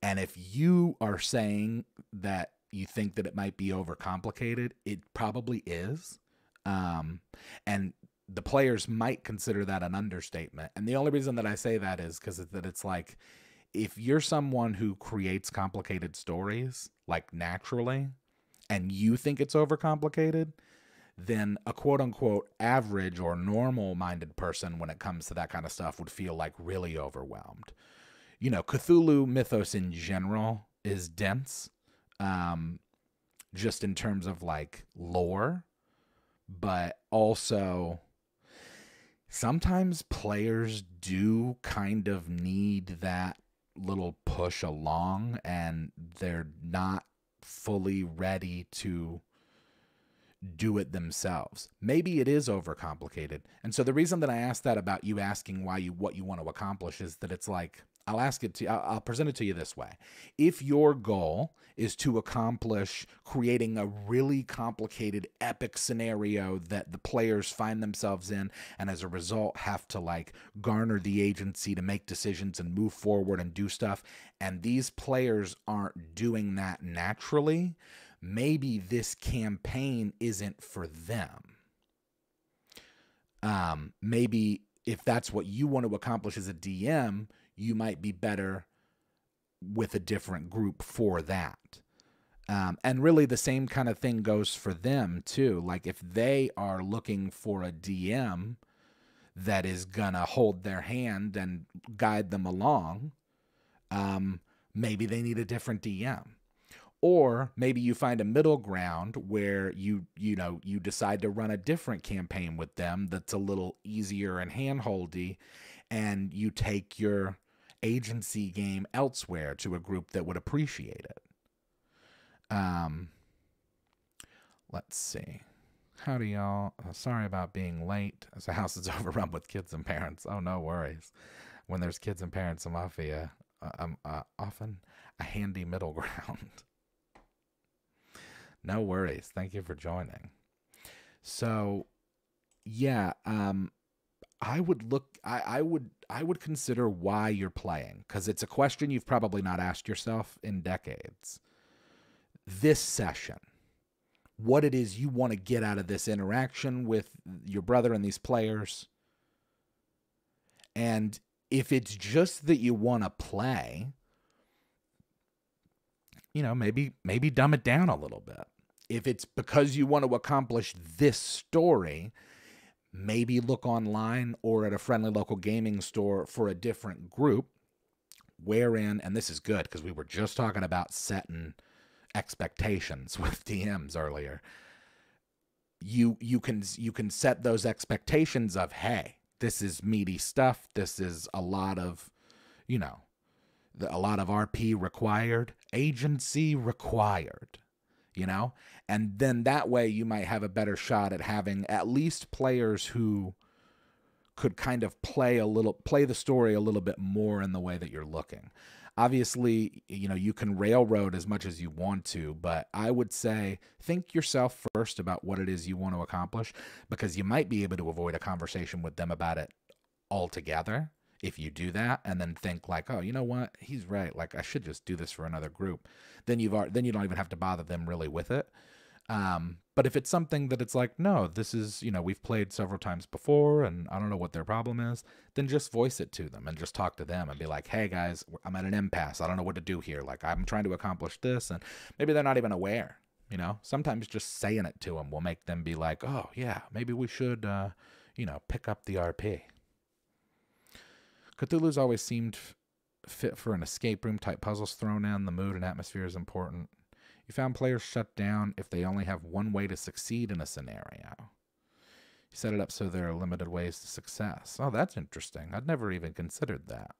And if you are saying that you think that it might be overcomplicated, it probably is. And the players might consider that an understatement. And the only reason that I say that is because that it's like, if you're someone who creates complicated stories, like naturally, and you think it's overcomplicated, then a quote unquote average or normal minded person, when it comes to that kind of stuff, would feel like really overwhelmed. You know, Cthulhu mythos in general is dense, just in terms of like lore, but also sometimes players do kind of need that little push along, and they're not fully ready to do it themselves. Maybe it is overcomplicated. And so the reason that I asked that about you asking what you want to accomplish is that it's like, I'll present it to you this way. If your goal is to accomplish creating a really complicated epic scenario that the players find themselves in, and as a result have to like garner the agency to make decisions and move forward and do stuff, and these players aren't doing that naturally, maybe this campaign isn't for them. Maybe if that's what you want to accomplish as a DM, you might be better with a different group for that. And really the same kind of thing goes for them too. Like if they are looking for a DM that is gonna hold their hand and guide them along, maybe they need a different DM. Or maybe you find a middle ground where you decide to run a different campaign with them that's a little easier and handholdy, and you take your agency game elsewhere to a group that would appreciate it. Let's see. Howdy, y'all. Sorry about being late. The house is overrun with kids and parents. Oh, no worries. When there's kids and parents, I'm often a handy middle ground. No worries. Thank you for joining. So, yeah, I would consider why you're playing, because it's a question you've probably not asked yourself in decades. This session, what it is you want to get out of this interaction with your brother and these players. And if it's just that you want to play, maybe dumb it down a little bit. If it's because you want to accomplish this story, maybe look online or at a friendly local gaming store for a different group wherein, and this is good because we were just talking about setting expectations with DMs earlier. You can set those expectations of, hey, this is meaty stuff. This is a lot of, a lot of RP required, agency required, and then that way you might have a better shot at having at least players who could kind of play the story a little bit more in the way that you're looking. Obviously, you can railroad as much as you want to, but I would say think yourself first about what it is you want to accomplish, because you might be able to avoid a conversation with them about it altogether if you do that, and then think like, oh, you know what, he's right, like I should just do this for another group. Then you don't even have to bother them really with it. But if it's something that it's like, no, this is, we've played several times before and I don't know what their problem is, then just voice it to them and just talk to them and be like, hey guys, I'm at an impasse. I don't know what to do here. Like I'm trying to accomplish this, and maybe they're not even aware, sometimes just saying it to them will make them be like, oh yeah, maybe we should, pick up the RP. Cthulhu's always seemed fit for an escape room type puzzles thrown in. The mood and atmosphere is important. You found players shut down if they only have one way to succeed in a scenario. You set it up so there are limited ways to success. Oh, that's interesting. I'd never even considered that.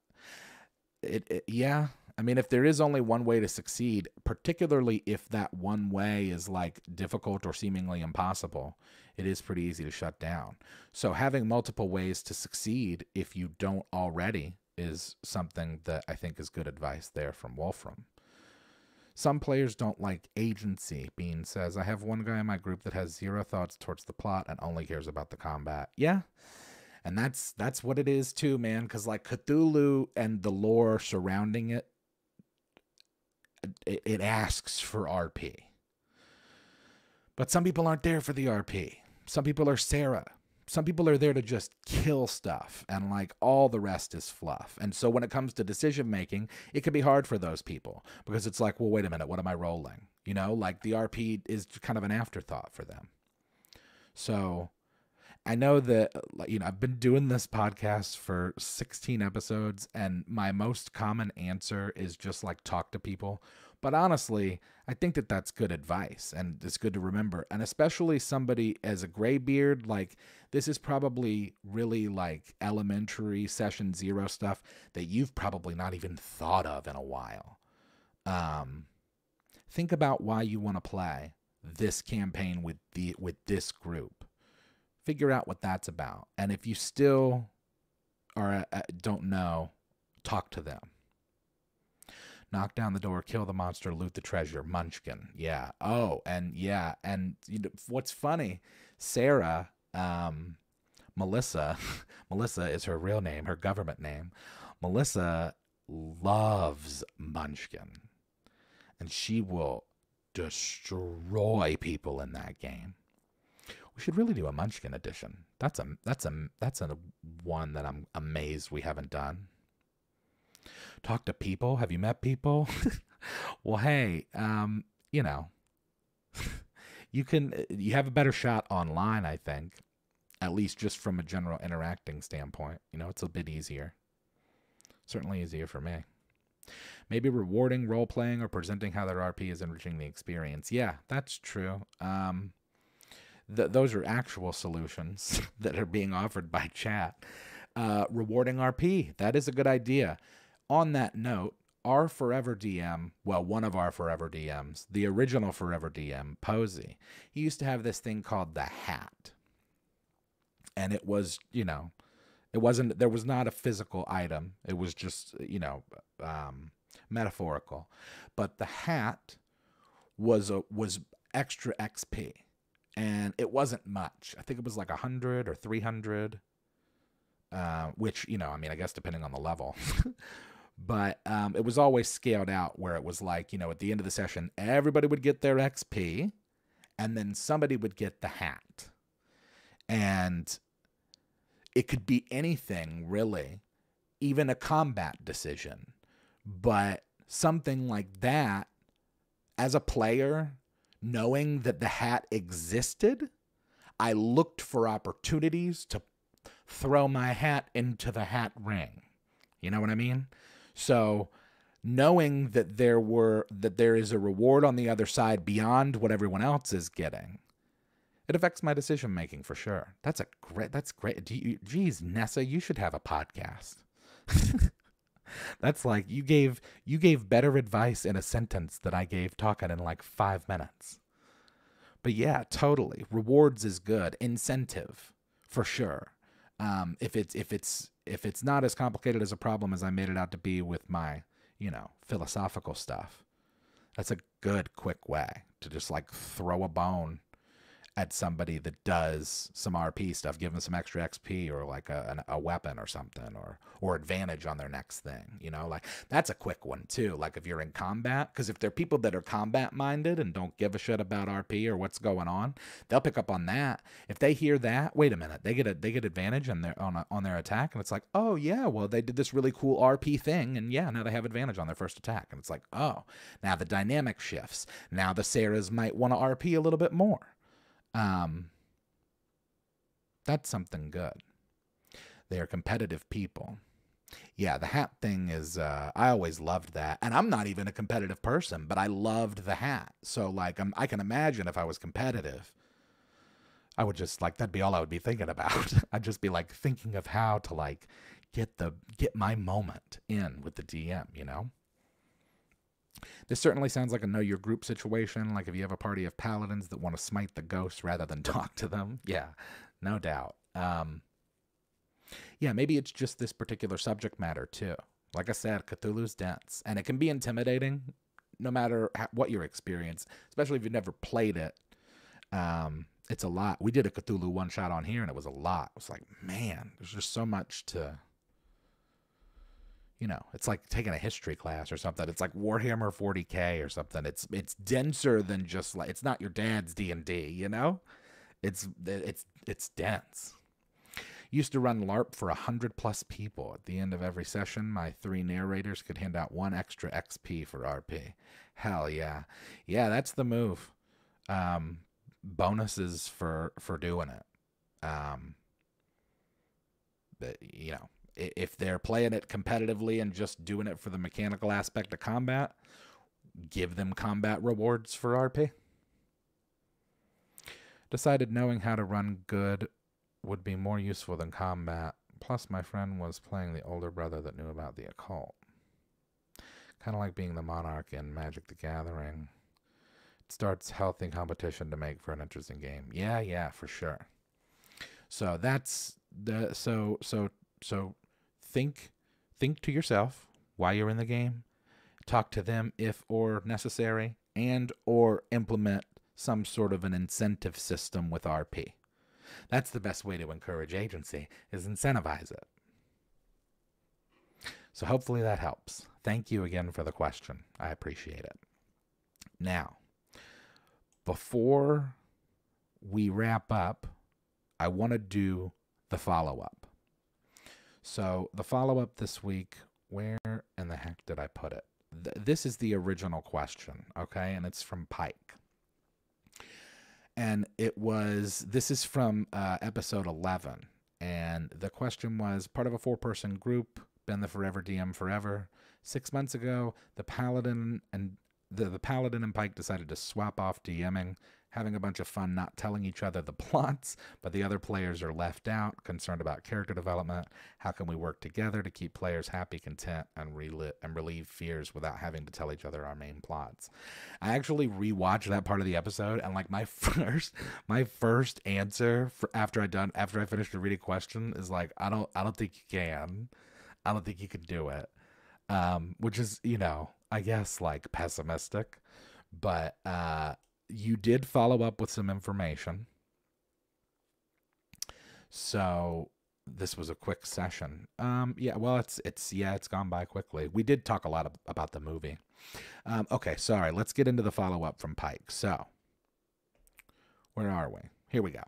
Yeah, I mean, if there is only one way to succeed, particularly if that one way is like difficult or seemingly impossible, it is pretty easy to shut down. So having multiple ways to succeed, if you don't already, is something that I think is good advice there from Wolfram. Some players don't like agency, Bean says. I have one guy in my group that has zero thoughts towards the plot and only cares about the combat. Yeah, and that's what it is too, man, because like Cthulhu and the lore surrounding it it asks for RP. But some people aren't there for the RP. Some people are Sarah. Some people are there to just kill stuff, and like all the rest is fluff. And so when it comes to decision making, it can be hard for those people because it's like, well, wait a minute, what am I rolling? You know, like the RP is kind of an afterthought for them. So I know that, you know, I've been doing this podcast for 16 episodes, and my most common answer is just like talk to people. But honestly, I think that that's good advice, and it's good to remember. And especially somebody as a gray beard, like this is probably really like elementary session 0 stuff that you've probably not even thought of in a while. Think about why you want to play this campaign with this group. Figure out what that's about. And if you still don't know, talk to them. Knock down the door, kill the monster, loot the treasure. Munchkin. Yeah. Oh, and yeah. And you know, what's funny, Sarah, Melissa, Melissa is her real name, her government name. Melissa loves Munchkin. And she will destroy people in that game. We should really do a Munchkin edition. That's a one that I'm amazed we haven't done. Talk to people. Have you met people? Well, hey, you know, you have a better shot online, I think, at least just from a general interacting standpoint. You know, it's a bit easier. Certainly easier for me. Maybe rewarding role-playing or presenting how their RP is enriching the experience. Yeah, that's true. Those are actual solutions that are being offered by chat. Rewarding RP, that is a good idea. On that note, our Forever DM, well, one of our Forever DMs, the original Forever DM, Posey, he used to have this thing called the hat. And it was, you know, there was not a physical item. It was just, you know, metaphorical. But the hat was extra XP. And it wasn't much. I think it was like 100 or 300, which, you know, I mean, I guess depending on the level. But it was always scaled out where it was like, you know, at the end of the session, everybody would get their XP, and then somebody would get the hat. And it could be anything, really, even a combat decision. But something like that, as a player, knowing that the hat existed, I looked for opportunities to throw my hat into the hat ring. You know what I mean? So knowing that there is a reward on the other side beyond what everyone else is getting, it affects my decision making for sure. That's great. Geez, Nessa, you should have a podcast. That's like you gave better advice in a sentence that I gave talking in like 5 minutes. But yeah, totally. Rewards is good. Incentive, for sure. If it's not as complicated as a problem as I made it out to be with my, you know, philosophical stuff, that's a good, quick way to just like throw a bone at somebody that does some RP stuff, give them some extra XP or like a weapon or something, or advantage on their next thing, you know, like that's a quick one too. Like if you're in combat, because if they're people that are combat minded and don't give a shit about RP or what's going on, they'll pick up on that. If they hear that, wait a minute, they get advantage on their attack, and it's like, oh yeah, well they did this really cool RP thing, and yeah, now they have advantage on their first attack, and it's like, oh, now the dynamic shifts. Now the Sarahs might want to RP a little bit more. That's something good. They are competitive people. Yeah, the hat thing is, I always loved that. And I'm not even a competitive person, but I loved the hat. So, like, I can imagine if I was competitive, I would just, like, that'd be all I would be thinking about. I'd just be, like, thinking of how to, like, get my moment in with the DM, you know? This certainly sounds like a know your group situation, like if you have a party of paladins that want to smite the ghosts rather than talk to them. Yeah, no doubt. Yeah, maybe it's just this particular subject matter too. Like I said, Cthulhu's dense, and it can be intimidating no matter what your experience, especially if you've never played it. It's a lot. We did a Cthulhu one-shot on here, and it was a lot. It was like, man, there's just so much to, You know, it's like taking a history class or something. It's like Warhammer 40K or something. It's denser than just like, it's not your dad's D&D, you know? It's dense. Used to run LARP for 100+ people. At the end of every session, my 3 narrators could hand out 1 extra XP for RP. Hell yeah. Yeah, that's the move. Bonuses for doing it. But, you know, if they're playing it competitively and just doing it for the mechanical aspect of combat, give them combat rewards for RP. Decided knowing how to run good would be more useful than combat. Plus, my friend was playing the older brother that knew about the occult. Kind of like being the monarch in Magic the Gathering. It starts healthy competition to make for an interesting game. Yeah, for sure. So that's the so think to yourself while you're in the game. Talk to them if or necessary, and or implement some sort of an incentive system with RP. That's the best way to encourage agency, is incentivize it. So hopefully that helps. Thank you again for the question. I appreciate it. Now, before we wrap up, I want to do the follow-up. So the follow-up this week, where in the heck did I put it? This is the original question, okay? And it's from Pike. And this is from episode 11. And the question was, part of a 4-person group, been the forever DM forever. 6 months ago, the Paladin and Pike decided to swap off DMing, having a bunch of fun not telling each other the plots, but the other players are left out, concerned about character development. How can we work together to keep players happy, content, and relieve fears without having to tell each other our main plots? I actually rewatched that part of the episode, and like my first answer after I finished the reading question is like, I don't think you can. I don't think you could do it. Which is, you know, I guess like pessimistic, but you did follow up with some information. So this was a quick session. Yeah, well, it's gone by quickly. We did talk a lot about the movie. Okay, sorry. Let's get into the follow up from Pike. So where are we? Here we go.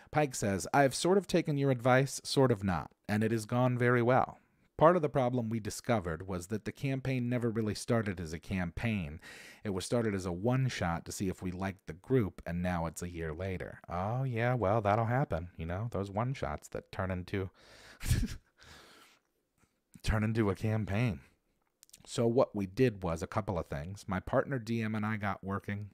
Pike says, I've sort of taken your advice, sort of not, and it has gone very well. Part of the problem we discovered was that the campaign never really started as a campaign. It was started as a one-shot to see if we liked the group, and now it's a year later. Oh, yeah, well, that'll happen. You know, those one-shots that turn into a campaign. So what we did was a couple of things. My partner DM and I got working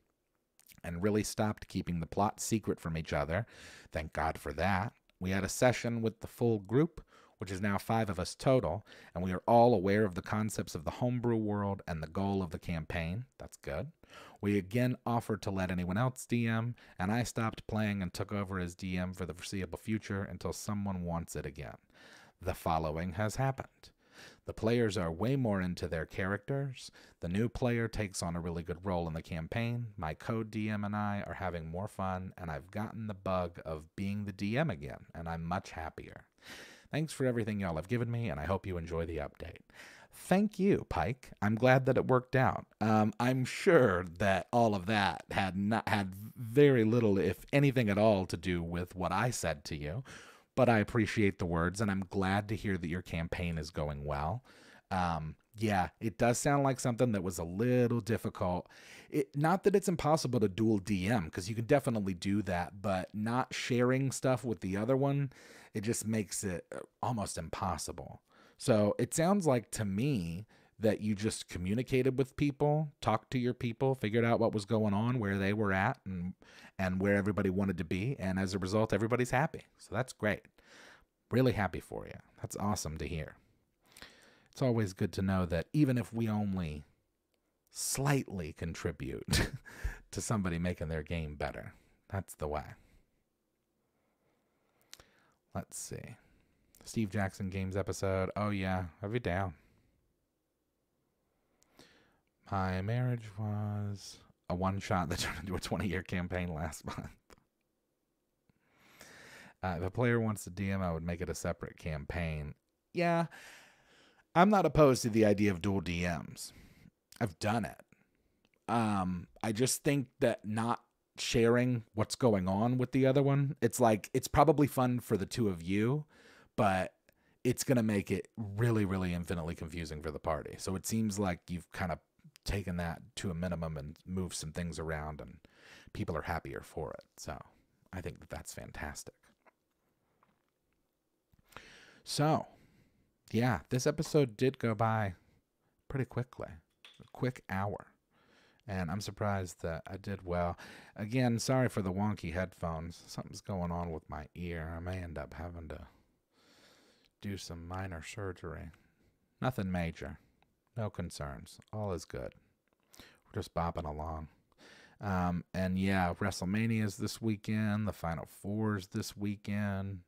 and really stopped keeping the plot secret from each other. Thank God for that. We had a session with the full group, which is now 5 of us total, and we are all aware of the concepts of the homebrew world and the goal of the campaign. That's good. We again offered to let anyone else DM, and I stopped playing and took over as DM for the foreseeable future until someone wants it again. The following has happened. The players are way more into their characters. The new player takes on a really good role in the campaign. My co-DM and I are having more fun, and I've gotten the bug of being the DM again, and I'm much happier. Thanks for everything y'all have given me, and I hope you enjoy the update. Thank you, Pike. I'm glad that it worked out. I'm sure that all of that had very little, if anything at all, to do with what I said to you, but I appreciate the words, and I'm glad to hear that your campaign is going well. Yeah, it does sound like something that was a little difficult. Not that it's impossible to dual DM, because you can definitely do that, but not sharing stuff with the other one, it just makes it almost impossible. So it sounds like to me that you just communicated with people, talked to your people, figured out what was going on, where they were at, and where everybody wanted to be, and as a result, everybody's happy. So that's great. Really happy for you. That's awesome to hear. It's always good to know that even if we only slightly contribute to somebody making their game better, that's the way. Let's see. Steve Jackson Games episode. Oh, yeah. I'll be down. My marriage was a one-shot that turned into a 20-year campaign last month. If a player wants to DM, I would make it a separate campaign. Yeah. I'm not opposed to the idea of dual DMs. I've done it. I just think that not sharing what's going on with the other one, it's like, it's probably fun for the two of you, but it's going to make it really, really infinitely confusing for the party. So it seems like you've kind of taken that to a minimum and moved some things around, and people are happier for it. So I think that that's fantastic. So, yeah, this episode did go by pretty quickly. A quick hour. And I'm surprised that I did well. Again, sorry for the wonky headphones. Something's going on with my ear. I may end up having to do some minor surgery. Nothing major. No concerns. All is good. We're just bopping along. And yeah, WrestleMania's this weekend. The Final Four's this weekend.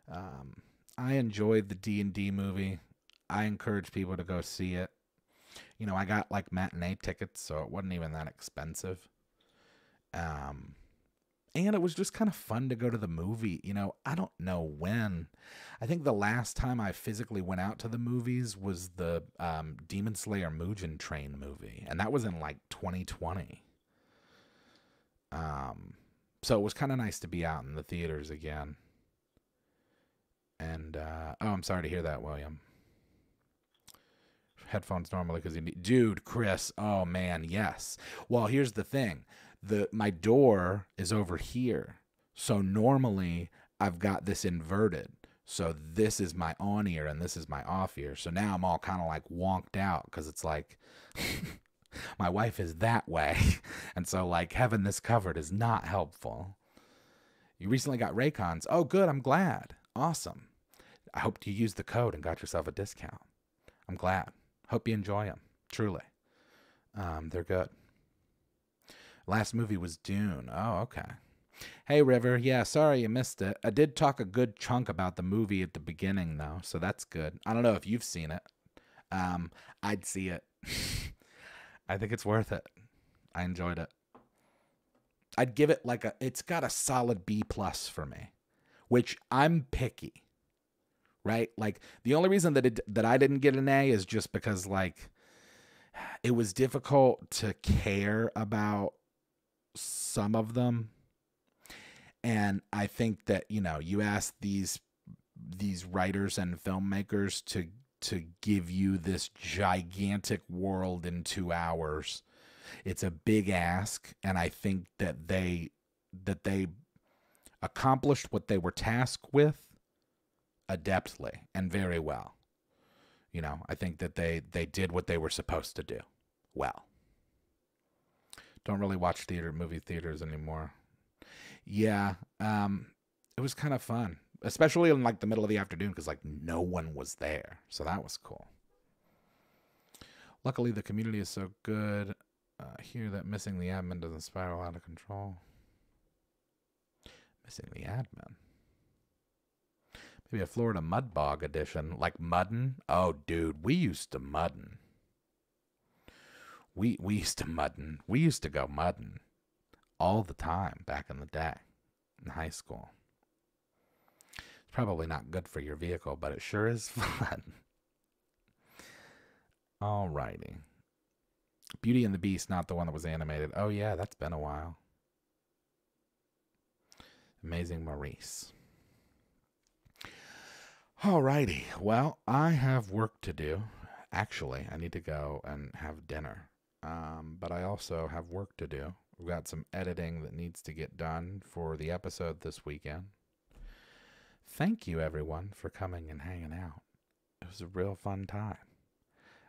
I enjoyed the D&D movie. I encourage people to go see it. You know, I got like matinee tickets, so it wasn't even that expensive. And it was just kind of fun to go to the movie. You know, I don't know when. I think the last time I physically went out to the movies was the Demon Slayer Mugen Train movie. And that was in like 2020. So it was kind of nice to be out in the theaters again. And, oh, I'm sorry to hear that, William. Headphones normally because you need, dude, Chris, oh man, yes. Well, here's the thing. My door is over here. So normally I've got this inverted. So this is my on ear and this is my off ear. So now I'm all kind of like wonked out because it's like my wife is that way. And so like having this covered is not helpful. You recently got Raycons. Oh, good. I'm glad. Awesome. I hope you used the code and got yourself a discount. I'm glad. Hope you enjoy them. Truly. They're good. Last movie was Dune. Oh, okay. Hey, River. Yeah, sorry you missed it. I did talk a good chunk about the movie at the beginning, though, so that's good. I don't know if you've seen it. I'd see it. I think it's worth it. I enjoyed it. I'd give it like it's got a solid B+ for me, which I'm picky. Right? Like the only reason that I didn't get an A is just because like it was difficult to care about some of them. And I think that, you know, you ask these writers and filmmakers to give you this gigantic world in 2 hours. It's a big ask, and I think that they accomplished what they were tasked with adeptly and very well. You know, I think that they did what they were supposed to do well. Don't really watch movie theaters anymore. Yeah, it was kind of fun, especially in like the middle of the afternoon because like no one was there, so that was cool. Luckily, the community is so good. Hear that missing the admin doesn't spiral out of control. Missing the admin. Maybe a Florida mud bog edition, like muddin'. Oh, dude, we used to muddin'. We used to muddin'. We used to go muddin' all the time back in the day in high school. It's probably not good for your vehicle, but it sure is fun. Alrighty. Beauty and the Beast, not the one that was animated. Oh, yeah, that's been a while. Amazing Maurice. Alrighty, well, I have work to do. Actually, I need to go and have dinner. But I also have work to do. We've got some editing that needs to get done for the episode this weekend. Thank you, everyone, for coming and hanging out. It was a real fun time.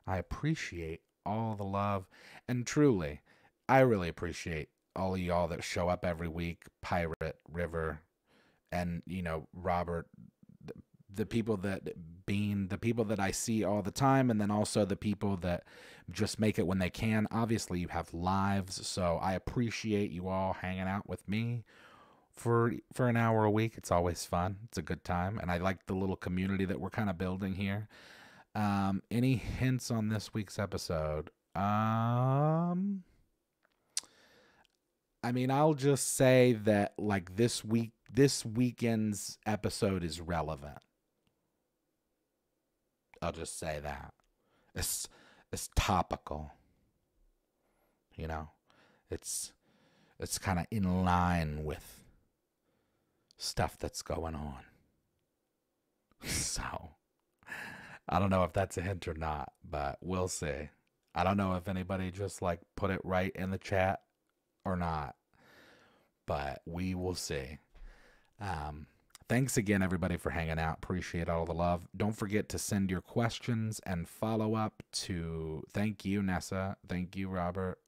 I appreciate all the love. And truly, I really appreciate all of y'all that show up every week. Pirate, River, and, you know, Robert, the people that I see all the time, and then also the people that just make it when they can. Obviously, you have lives, so I appreciate you all hanging out with me for an hour a week. It's always fun. It's a good time, and I like the little community that we're kind of building here. Any hints on this week's episode? I mean, I'll just say that like this weekend's episode is relevant. I'll just say that. It's topical. You know, it's kind of in line with stuff that's going on. So, I don't know if that's a hint or not, but we'll see. I don't know if anybody just like put it right in the chat or not, but we will see. Thanks again, everybody, for hanging out. Appreciate all the love. Don't forget to send your questions and follow up to, thank you, Nessa. Thank you, Robert.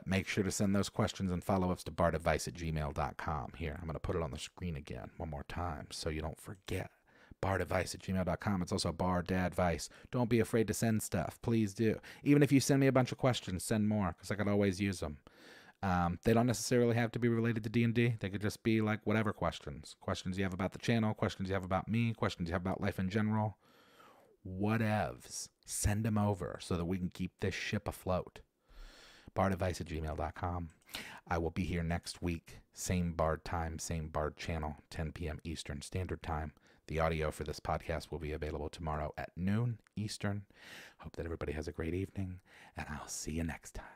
Make sure to send those questions and follow-ups to bardadvice@gmail.com. Here, I'm going to put it on the screen again one more time so you don't forget. bardadvice@gmail.com. It's also bardadvice. Don't be afraid to send stuff. Please do. Even if you send me a bunch of questions, send more, because I could always use them. They don't necessarily have to be related to D&D. They could just be like whatever questions. Questions you have about the channel, questions you have about me, questions you have about life in general. Whatevs. Send them over so that we can keep this ship afloat. bardadvice@gmail.com. I will be here next week. Same Bard time, same Bard channel, 10 p.m. Eastern Standard Time. The audio for this podcast will be available tomorrow at noon Eastern. Hope that everybody has a great evening, and I'll see you next time.